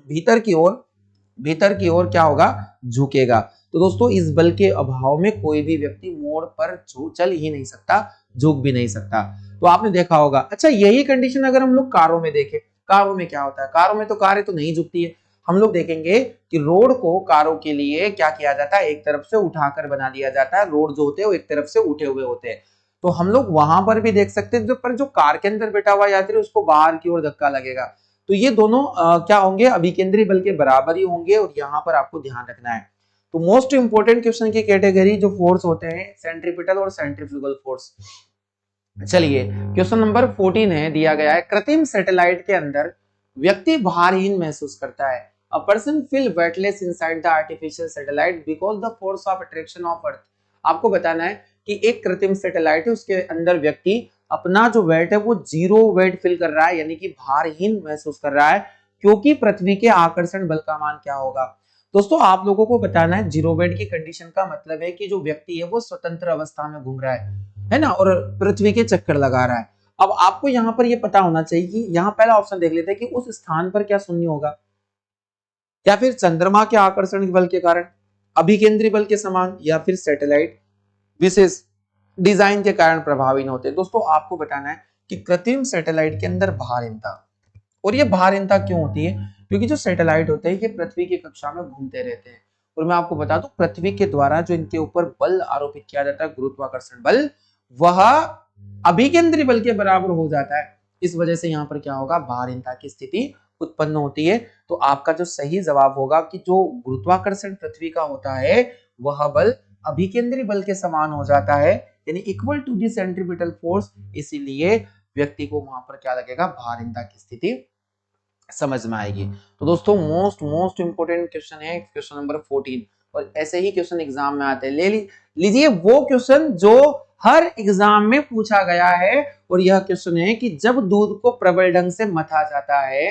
भीतर की ओर क्या होगा, झुकेगा। तो दोस्तों इस बल के अभाव में कोई भी व्यक्ति मोड़ पर चल ही नहीं सकता, झुक भी नहीं सकता। तो आपने देखा होगा। अच्छा, यही कंडीशन अगर हम लोग कारों में देखें, कारों में क्या होता है, कारों में तो कारें तो नहीं झुकती है। हम लोग देखेंगे कि रोड को कारों के लिए क्या किया जाता है, एक तरफ से उठाकर बना दिया जाता है। रोड जो होते हैं वो एक तरफ से उठे हुए होते हैं। तो हम लोग वहां पर भी देख सकते हैं, पर जो कार के अंदर बैठा हुआ यात्री उसको बाहर की ओर धक्का लगेगा। तो ये दोनों क्या होंगे, अभिकेंद्री बल के बराबर ही होंगे, और यहाँ पर आपको ध्यान रखना है। तो मोस्ट इंपोर्टेंट क्वेश्चन की कैटेगरी जो फोर्स होते हैं, सेंट्रीपिटल और सेंट्रीफ्यूगल फोर्स। चलिए क्वेश्चन नंबर 14 है, दिया गया है कृत्रिम सैटेलाइट के अंदर व्यक्ति भारहीन महसूस करता है। A person feel weightless inside the artificial satellite because the force of attraction of earth. आपको बताना है कि एक कृत्रिम सैटेलाइट है, उसके अंदर व्यक्ति अपना जो वेट है वो 0 वेट फील कर रहा है, यानी कि भारहीन महसूस कर रहा है, क्योंकि पृथ्वी के आकर्षण बल का मान क्या होगा। दोस्तों आप लोगों को बताना है 0 वेट की कंडीशन का मतलब है कि जो व्यक्ति है वो स्वतंत्र अवस्था में घूम रहा है ना, और पृथ्वी के चक्कर लगा रहा है। अब आपको यहाँ पर ये पता होना चाहिए कि यहाँ पहला ऑप्शन देख लेते हैं कि उस स्थान पर क्या शून्य होगा, या फिर चंद्रमा के आकर्षण बल के कारण, अभिकेंद्री बल के समान, या फिर सैटेलाइट विशेष डिजाइन के कारण प्रभावी न होते। दोस्तों आपको बताना है कि कृत्रिम सैटेलाइट के अंदर भारहीनता, और ये भारहीनता क्यों होती है, क्योंकि जो सैटेलाइट होते हैं ये पृथ्वी की कक्षा में घूमते रहते हैं। और मैं आपको बता दूं पृथ्वी के द्वारा जो इनके ऊपर बल आरोपित किया जाता है, गुरुत्वाकर्षण बल, वह अभिकेंद्री बल के बराबर हो जाता है। इस वजह से यहाँ पर क्या होगा, भारहीनता की स्थिति उत्पन्न होती है। तो आपका जो सही जवाब होगा कि जो गुरुत्वाकर्षण पृथ्वी का होता है वह बल अभिकेंद्री बल के समान हो जाता है, यानी equal to the centripetal force. इसीलिए व्यक्ति को वहां पर क्या लगेगा, भारहीनता की स्थिति समझ में आएगी। तो दोस्तों मोस्ट इंपोर्टेंट क्वेश्चन है क्वेश्चन नंबर 14, और ऐसे ही क्वेश्चन एग्जाम में आते हैं। लीजिए वो क्वेश्चन जो हर एग्जाम में पूछा गया है, और यह क्वेश्चन है कि जब दूध को प्रबल ढंग से मथा जाता है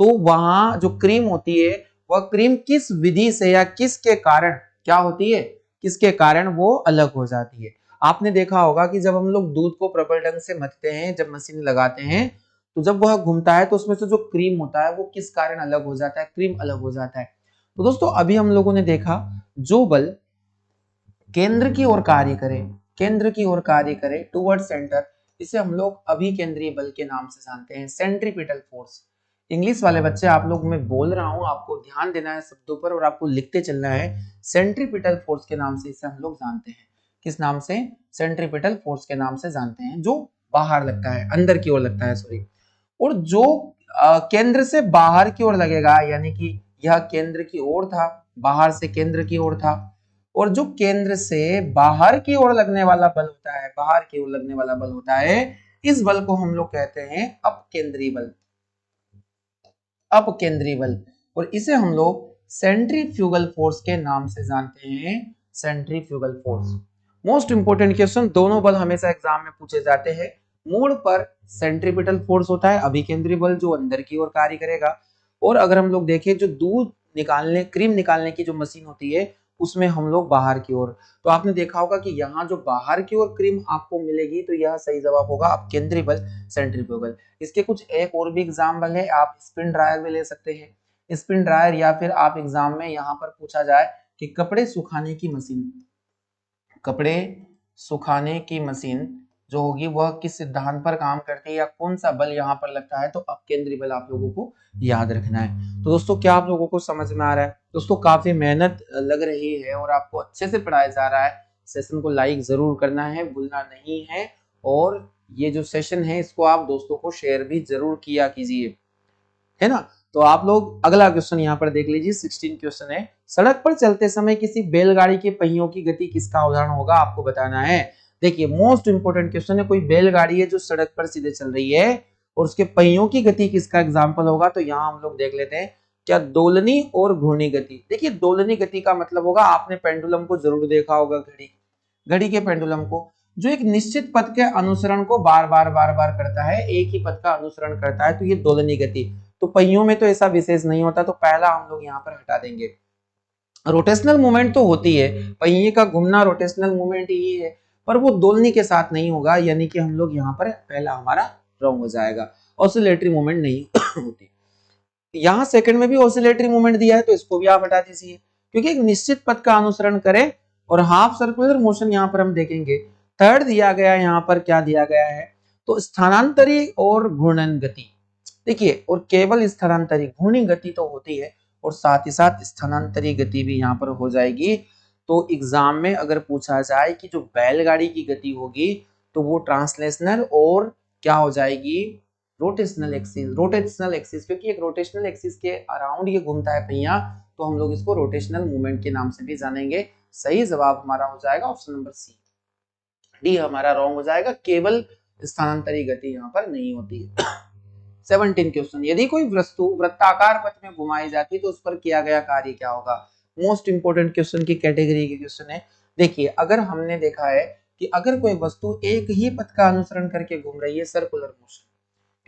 तो वहां जो क्रीम होती है वह क्रीम किस विधि से या किसके कारण क्या होती है, किसके कारण वो अलग हो जाती है। आपने देखा होगा कि जब हम लोग दूध को प्रबल ढंग से मथते हैं, जब मशीन लगाते हैं, तो जब वह घूमता है तो उसमें से जो क्रीम होता है वो किस कारण अलग हो जाता है, क्रीम अलग हो जाता है। तो दोस्तों अभी हम लोगों ने देखा जो बल केंद्र की ओर कार्य करे, केंद्र की ओर कार्य करे टुवर्ड सेंटर, इसे हम लोग अभिकेंद्रीय बल के नाम से जानते हैं, सेंट्रीपिटल फोर्स। इंग्लिश वाले बच्चे आप लोग, मैं बोल रहा हूं, आपको ध्यान देना है शब्दों पर और आपको लिखते चलना है। सेंट्रीपिटल फोर्स के नाम से इसे हम लोग जानते हैं। किस नाम से, सेंट्रीपिटल फोर्स के नाम से जानते हैं, जो बाहर लगता है, अंदर की ओर लगता है, सॉरी। और जो केंद्र से बाहर की ओर लगेगा, यानी कि यह केंद्र की ओर था, बाहर से केंद्र की ओर था, और जो केंद्र से बाहर की ओर लगने वाला बल होता है, बाहर की ओर लगने वाला बल होता है, इस बल को हम लोग कहते हैं अपकेंद्री बल, अपकेंद्री बल। और इसे हम लोग सेंट्रीफ्यूगल फोर्स के नाम से जानते हैं, centrifugal force. Most important question, दोनों बल हमेशा एग्जाम में पूछे जाते हैं। मोड़ पर सेंट्रीपिटल फोर्स होता है, अभिकेंद्री बल जो अंदर की ओर कार्य करेगा। और अगर हम लोग देखें जो दूध निकालने, क्रीम निकालने की जो मशीन होती है, उसमें हम लोग बाहर की ओर। तो आपने देखा होगा कि यहाँ जो बाहर की ओर क्रीम आपको मिलेगी, तो यह सही जवाब होगा अपकेंद्री बल, सेंट्रीफ्यूगल। इसके कुछ एक और भी एग्जाम्पल है, आप स्पिन ड्रायर में ले सकते हैं, स्पिन ड्रायर, या फिर आप एग्जाम में यहाँ पर पूछा जाए कि कपड़े सुखाने की मशीन, कपड़े सुखाने की मशीन, जो होगी वह किस सिद्धांत पर काम करती है या कौन सा बल यहाँ पर लगता है, तो अपकेंद्री बल आप लोगों को याद रखना है। तो दोस्तों क्या आप लोगों को समझ में आ रहा है? दोस्तों काफी मेहनत लग रही है और आपको अच्छे से पढ़ाया जा रहा है। सेशन को लाइक जरूर करना है, भूलना नहीं है, और ये जो सेशन है इसको आप दोस्तों को शेयर भी जरूर किया कीजिए, है ना। तो आप लोग अगला क्वेश्चन यहाँ पर देख लीजिए। 16 क्वेश्चन है, सड़क पर चलते समय किसी बैलगाड़ी के पहियों की गति किसका उदाहरण होगा, आपको बताना है। देखिए मोस्ट इंपोर्टेंट क्वेश्चन है, कोई बैलगाड़ी है जो सड़क पर सीधे चल रही है और उसके पहियों की गति किसका एग्जाम्पल होगा, तो यहाँ हम लोग देख लेते हैं क्या दोलनी और घूर्णी गति। देखिए दोलनी गति का मतलब होगा, आपने पेंडुलम को जरूर देखा होगा, घड़ी के पेंडुलम को, जो एक निश्चित पथ के अनुसरण को बार बार करता है, एक ही पथ का अनुसरण करता है, तो ये दोलनी गति। तो पहियों में तो ऐसा विशेष नहीं होता, तो पहला हम लोग यहाँ पर हटा देंगे। रोटेशनल मूवमेंट तो होती है, पहिए का घूमना रोटेशनल मूवमेंट ही है, पर वो दोलनी के साथ नहीं होगा, यानी कि हम लोग यहाँ पर पहला हमारा रॉन्ग हो जाएगा, ऑसिलेटरी मूवमेंट नहीं होती। यहाँ सेकंड में भी ऑसिलेटरी मूवमेंट दिया है, तो इसको भी आप हटा दीजिए, क्योंकि एक निश्चित पथ का अनुसरण करे, और हाफ सर्कुलर मोशन यहाँ पर हम देखेंगे। थर्ड दिया गया है, यहाँ पर क्या दिया गया है, तो स्थानांतरी और घूर्णन गति। देखिए और केवल स्थानांतरी, घूर्णी गति तो होती है और साथ ही साथ स्थानांतरी गति भी यहाँ पर हो जाएगी। तो एग्जाम में अगर पूछा जाए कि जो बैलगाड़ी की गति होगी तो वो ट्रांसलेशनल और क्या हो जाएगी, रोटेशनल एक्सिस, क्योंकि एक रोटेशनल एक्सिस के अराउंड ये घूमता है पहिया, तो हम लोग इसको रोटेशनल मूवमेंट के नाम से भी जानेंगे। सही जवाब हमारा हो जाएगा ऑप्शन नंबर सी, डी हमारा रॉन्ग हो जाएगा, केवल स्थानांतरी गति यहाँ पर नहीं होती है। 17 क्वेश्चन, यदि कोई वस्तु वृत्ताकार पथ में घुमाई जाती है तो उस पर किया गया कार्य क्या होगा। मोस्ट इंपोर्टेंट क्वेश्चन की कैटेगरी के क्वेश्चन है। देखिए अगर हमने देखा है कि अगर कोई वस्तु एक ही पथ का अनुसरण करके घूम रही है, सर्कुलर मोशन,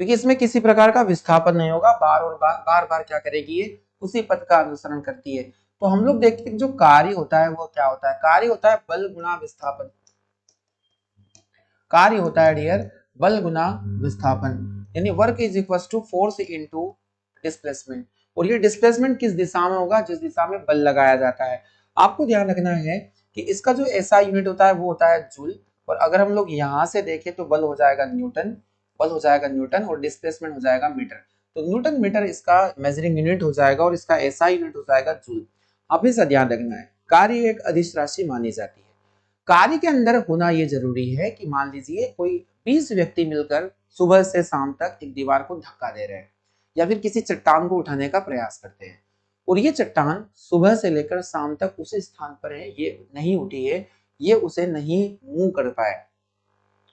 क्योंकि इसमें किसी प्रकार का विस्थापन नहीं होगा, बार बार क्या करेगी, ये उसी पथ का अनुसरण करती है, तो हम लोग देखते हैं जो कार्य होता है वो क्या होता है, कार्य होता है बल गुना विस्थापन, कार्य होता है डियर बल गुना विस्थापन, यानी work is equal to force into displacement, और ये डिस्प्लेसमेंट किस दिशा में होगा, जिस दिशा में बल लगाया जाता है। आपको ध्यान रखना है कि इसका जो ऐसा यूनिट होता है वो होता है जूल, और अगर हम लोग यहाँ से देखें तो बल हो जाएगा न्यूटन, और डिस्प्लेसमेंट हो जाएगा मीटर, तो न्यूटन मीटर इसका मेजरिंग यूनिट हो जाएगा और इसका ऐसा यूनिट हो जाएगा जूल। हमेशा ध्यान रखना है कार्य एक अदिश राशि मानी जाती है। कार्य के अंदर होना यह जरूरी है कि मान लीजिए कोई 20 व्यक्ति मिलकर सुबह से शाम तक एक दीवार को धक्का दे रहे हैं या फिर किसी चट्टान को उठाने का प्रयास करते हैं, और ये चट्टान सुबह से लेकर शाम तक उसी स्थान पर है, ये नहीं उठी है, ये उसे नहीं मूव कर पाए,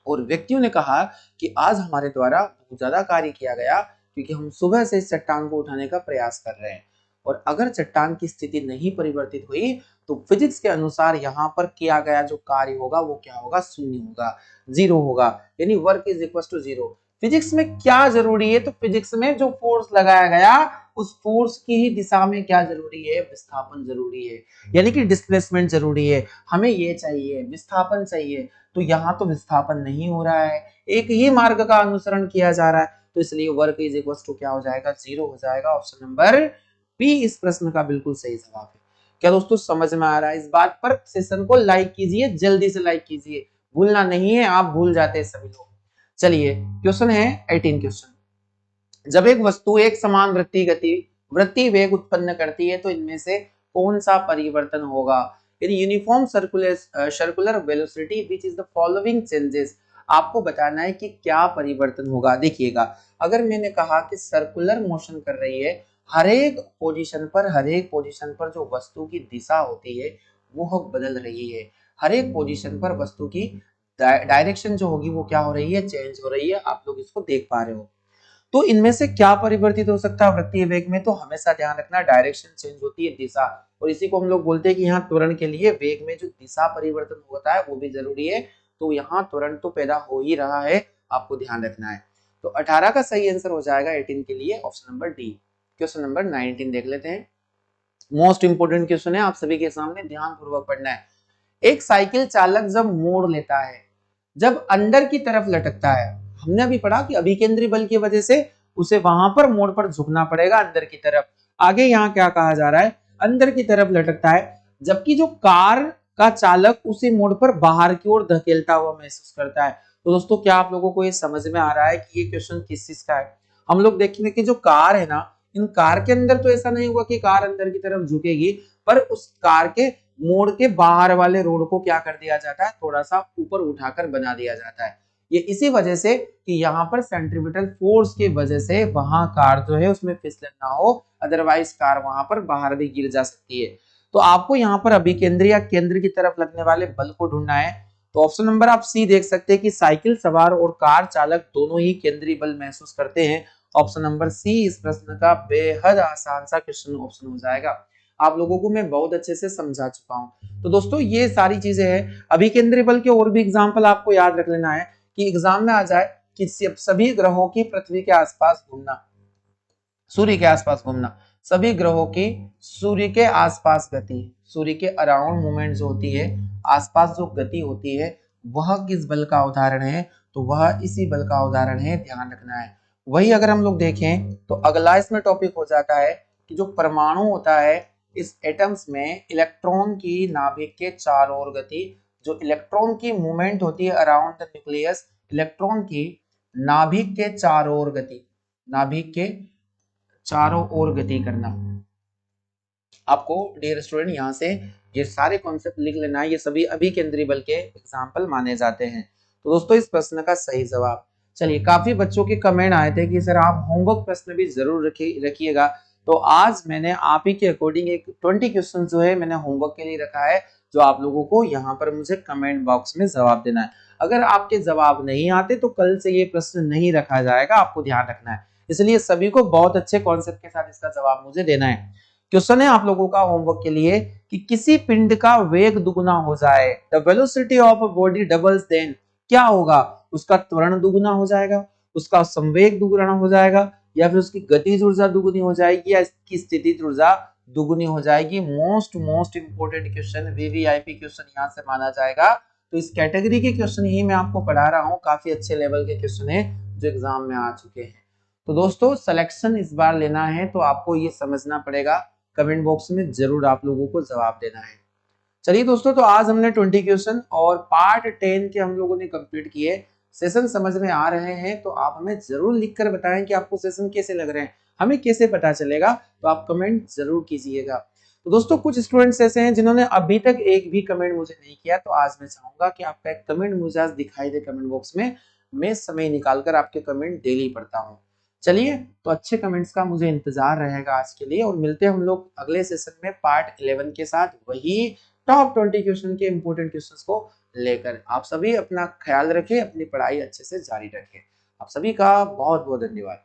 और व्यक्तियों ने कहा कि आज हमारे द्वारा बहुत ज्यादा कार्य किया गया क्योंकि हम सुबह से इस चट्टान को उठाने का प्रयास कर रहे हैं, और अगर चट्टान की स्थिति नहीं परिवर्तित हुई तो फिजिक्स के अनुसार यहाँ पर किया गया जो कार्य होगा वो क्या होगा, शून्य होगा, जीरो होगा, यानी work is equal to zero. Physics में क्या जरूरी है, तो फिजिक्स में जो फोर्स लगाया गया उस फोर्स की ही दिशा में क्या जरूरी है, विस्थापन जरूरी है, यानी कि डिस्प्लेसमेंट जरूरी है। हमें ये चाहिए, विस्थापन चाहिए, तो यहाँ तो विस्थापन नहीं हो रहा है, एक ही मार्ग का अनुसरण किया जा रहा है, तो इसलिए वर्क इज इक्वल टू क्या हो जाएगा, जीरो हो जाएगा। ऑप्शन नंबर बी इस प्रश्न का बिल्कुल सही जवाब है। क्या दोस्तों समझ में आ रहा है? इस बात पर सेशन को लाइक कीजिए, जल्दी से लाइक कीजिए, भूलना नहीं है, आप भूल जाते हैं सभी लोग। चलिए क्वेश्चन है 18 क्वेश्चन, जब एक वस्तु एक समान वृत्ति वेग उत्पन्न करती है तो इनमें से कौन सा परिवर्तन होगा, यानी uniform circular velocity which is the following changes, आपको बताना है कि क्या परिवर्तन होगा। देखिएगा अगर मैंने कहा कि सर्कुलर मोशन कर रही है, हर एक पोजीशन पर जो वस्तु की दिशा होती है वो बदल रही है, हर एक पोजीशन पर वस्तु की डायरेक्शन जो होगी वो क्या हो रही है, चेंज हो रही है, आप लोग इसको देख पा रहे हो। तो इनमें से क्या परिवर्तित हो सकता है वृत्तीय वेग में, तो हमेशा ध्यान रखना डायरेक्शन चेंज होती है, दिशा, और इसी को हम लोग बोलते हैं कि यहाँ त्वरण के लिए वेग में जो दिशा परिवर्तन होता है वो भी जरूरी है, तो यहाँ त्वरण तो पैदा हो ही रहा है, आपको ध्यान रखना है। तो 18 का सही आंसर हो जाएगा 18 के लिए option number D. Question number 19 देख लेते हैं, मोस्ट इंपोर्टेंट क्वेश्चन है, आप सभी के सामने ध्यान पूर्वक पढ़ना है। एक साइकिल चालक जब मोड़ लेता है, जब अंदर की तरफ लटकता है, हमने अभी पढ़ा कि अभिकेंद्री बल की वजह से उसे वहां पर मोड़ पर झुकना पड़ेगा अंदर की तरफ, आगे यहाँ क्या कहा जा रहा है, अंदर की तरफ लटकता है, जबकि जो कार का चालक उसी मोड़ पर बाहर की ओर धकेलता हुआ महसूस करता है, तो दोस्तों क्या आप लोगों को ये समझ में आ रहा है कि ये क्वेश्चन किस चीज का है? हम लोग देखेंगे कि जो कार है ना, इन कार के अंदर तो ऐसा नहीं होगा कि कार अंदर की तरफ झुकेगी, पर उस कार के मोड़ के बाहर वाले रोड को क्या कर दिया जाता है, थोड़ा सा ऊपर उठाकर बना दिया जाता है। ये इसी वजह से कि यहाँ पर सेंट्रीपिटल फोर्स की वजह से वहां कार जो है उसमें फिसलन ना हो, अदरवाइज कार वहां पर बाहर भी गिर जा सकती है। तो आपको यहाँ पर अभिकेंद्र या केंद्र की तरफ लगने वाले बल को ढूंढना है। तो ऑप्शन नंबर आप सी देख सकते हैं कि साइकिल सवार और कार चालक दोनों ही केंद्रीय बल महसूस करते हैं। ऑप्शन नंबर सी इस प्रश्न का बेहद आसान सा क्वेश्चन ऑप्शन हो जाएगा। आप लोगों को मैं बहुत अच्छे से समझा चुका हूं। तो दोस्तों ये सारी चीजें हैं। अभिकेंद्री बल के और भी एग्जांपल आपको याद रख लेना है कि एग्जाम में आ जाए कि सभी ग्रहों की पृथ्वी के आसपास घूमना, सूर्य के आसपास घूमना, सभी ग्रहों की सूर्य के आसपास गति, सूर्य के अराउंड मूवमेंट जो होती है, आसपास जो गति होती है, वह किस बल का उदाहरण है? तो वह इसी बल का उदाहरण है, ध्यान रखना है। वही अगर हम लोग देखें तो अगला इसमें टॉपिक हो जाता है कि जो परमाणु होता है, इस एटम्स में इलेक्ट्रॉन की नाभिक के चारों ओर गति, जो इलेक्ट्रॉन की मूवमेंट होती है अराउंड द न्यूक्लियस, इलेक्ट्रॉन की नाभिक के चारों ओर गति, नाभिक के चारों ओर गति करना। आपको डियर स्टूडेंट यहाँ से ये सारे कॉन्सेप्ट लिख लेना है, ये सभी अभिकेंद्री बल के एग्जाम्पल माने जाते हैं। तो दोस्तों इस प्रश्न का सही जवाब, चलिए काफी बच्चों के कमेंट आए थे कि सर आप होमवर्क प्रश्न भी जरूर रखिएगा। तो आज मैंने आप ही के अकॉर्डिंग एक 20 क्वेश्चन जो है मैंने होमवर्क के लिए रखा है, जो आप लोगों को यहाँ पर मुझे कमेंट बॉक्स में जवाब देना है। अगर आपके जवाब नहीं आते तो कल से ये प्रश्न नहीं रखा जाएगा, आपको ध्यान रखना है। इसलिए सभी को बहुत अच्छे कॉन्सेप्ट के साथ इसका जवाब मुझे देना है। क्वेश्चन है आप लोगों का होमवर्क के लिए कि किसी पिंड का वेग दुगुना हो जाए, the velocity of a body doubles, then क्या होगा? उसका त्वरण दुगुना हो जाएगा, उसका संवेग दुगुना हो जाएगा, या फिर उसकी गतिज ऊर्जा दुगुनी हो जाएगी, या इसकी स्थितिज ऊर्जा दुगुनी हो जाएगी। Most important question, VVIP question यहाँ से माना जाएगा। तो इस कैटेगरी के क्वेश्चन ही मैं आपको पढ़ा रहा हूँ, काफी अच्छे लेवल के क्वेश्चन है जो एग्जाम में आ चुके हैं। तो दोस्तों सिलेक्शन इस बार लेना है तो आपको ये समझना पड़ेगा, कमेंट बॉक्स में जरूर आप लोगों को जवाब देना है। चलिए दोस्तों, तो आज हमने 20 क्वेश्चन और पार्ट 10 के हम लोगों ने कंप्लीट किए। सेशन समझ में आ रहे हैं तो आप हमें जरूर लिखकर बताएं कि आपको सेशन कैसे लग रहे हैं, हमें कैसे पता चलेगा, तो आप कमेंट जरूर कीजिएगा। तो दोस्तों कुछ स्टूडेंट्स ऐसे हैं जिन्होंने अभी तक एक भी कमेंट मुझे नहीं किया, तो आज मैं चाहूंगा कि आपका एक कमेंट मुझे आज दिखाई दे कमेंट बॉक्स में। मैं समय निकालकर आपके कमेंट डेली पढ़ता हूँ। चलिए, तो अच्छे कमेंट्स का मुझे इंतजार रहेगा आज के लिए, और मिलते हैं हम लोग अगले सेशन में पार्ट 11 के साथ, वही टॉप 20 क्वेश्चन के इंपोर्टेंट क्वेश्चंस को लेकर। आप सभी अपना ख्याल रखें, अपनी पढ़ाई अच्छे से जारी रखें। आप सभी का बहुत बहुत धन्यवाद।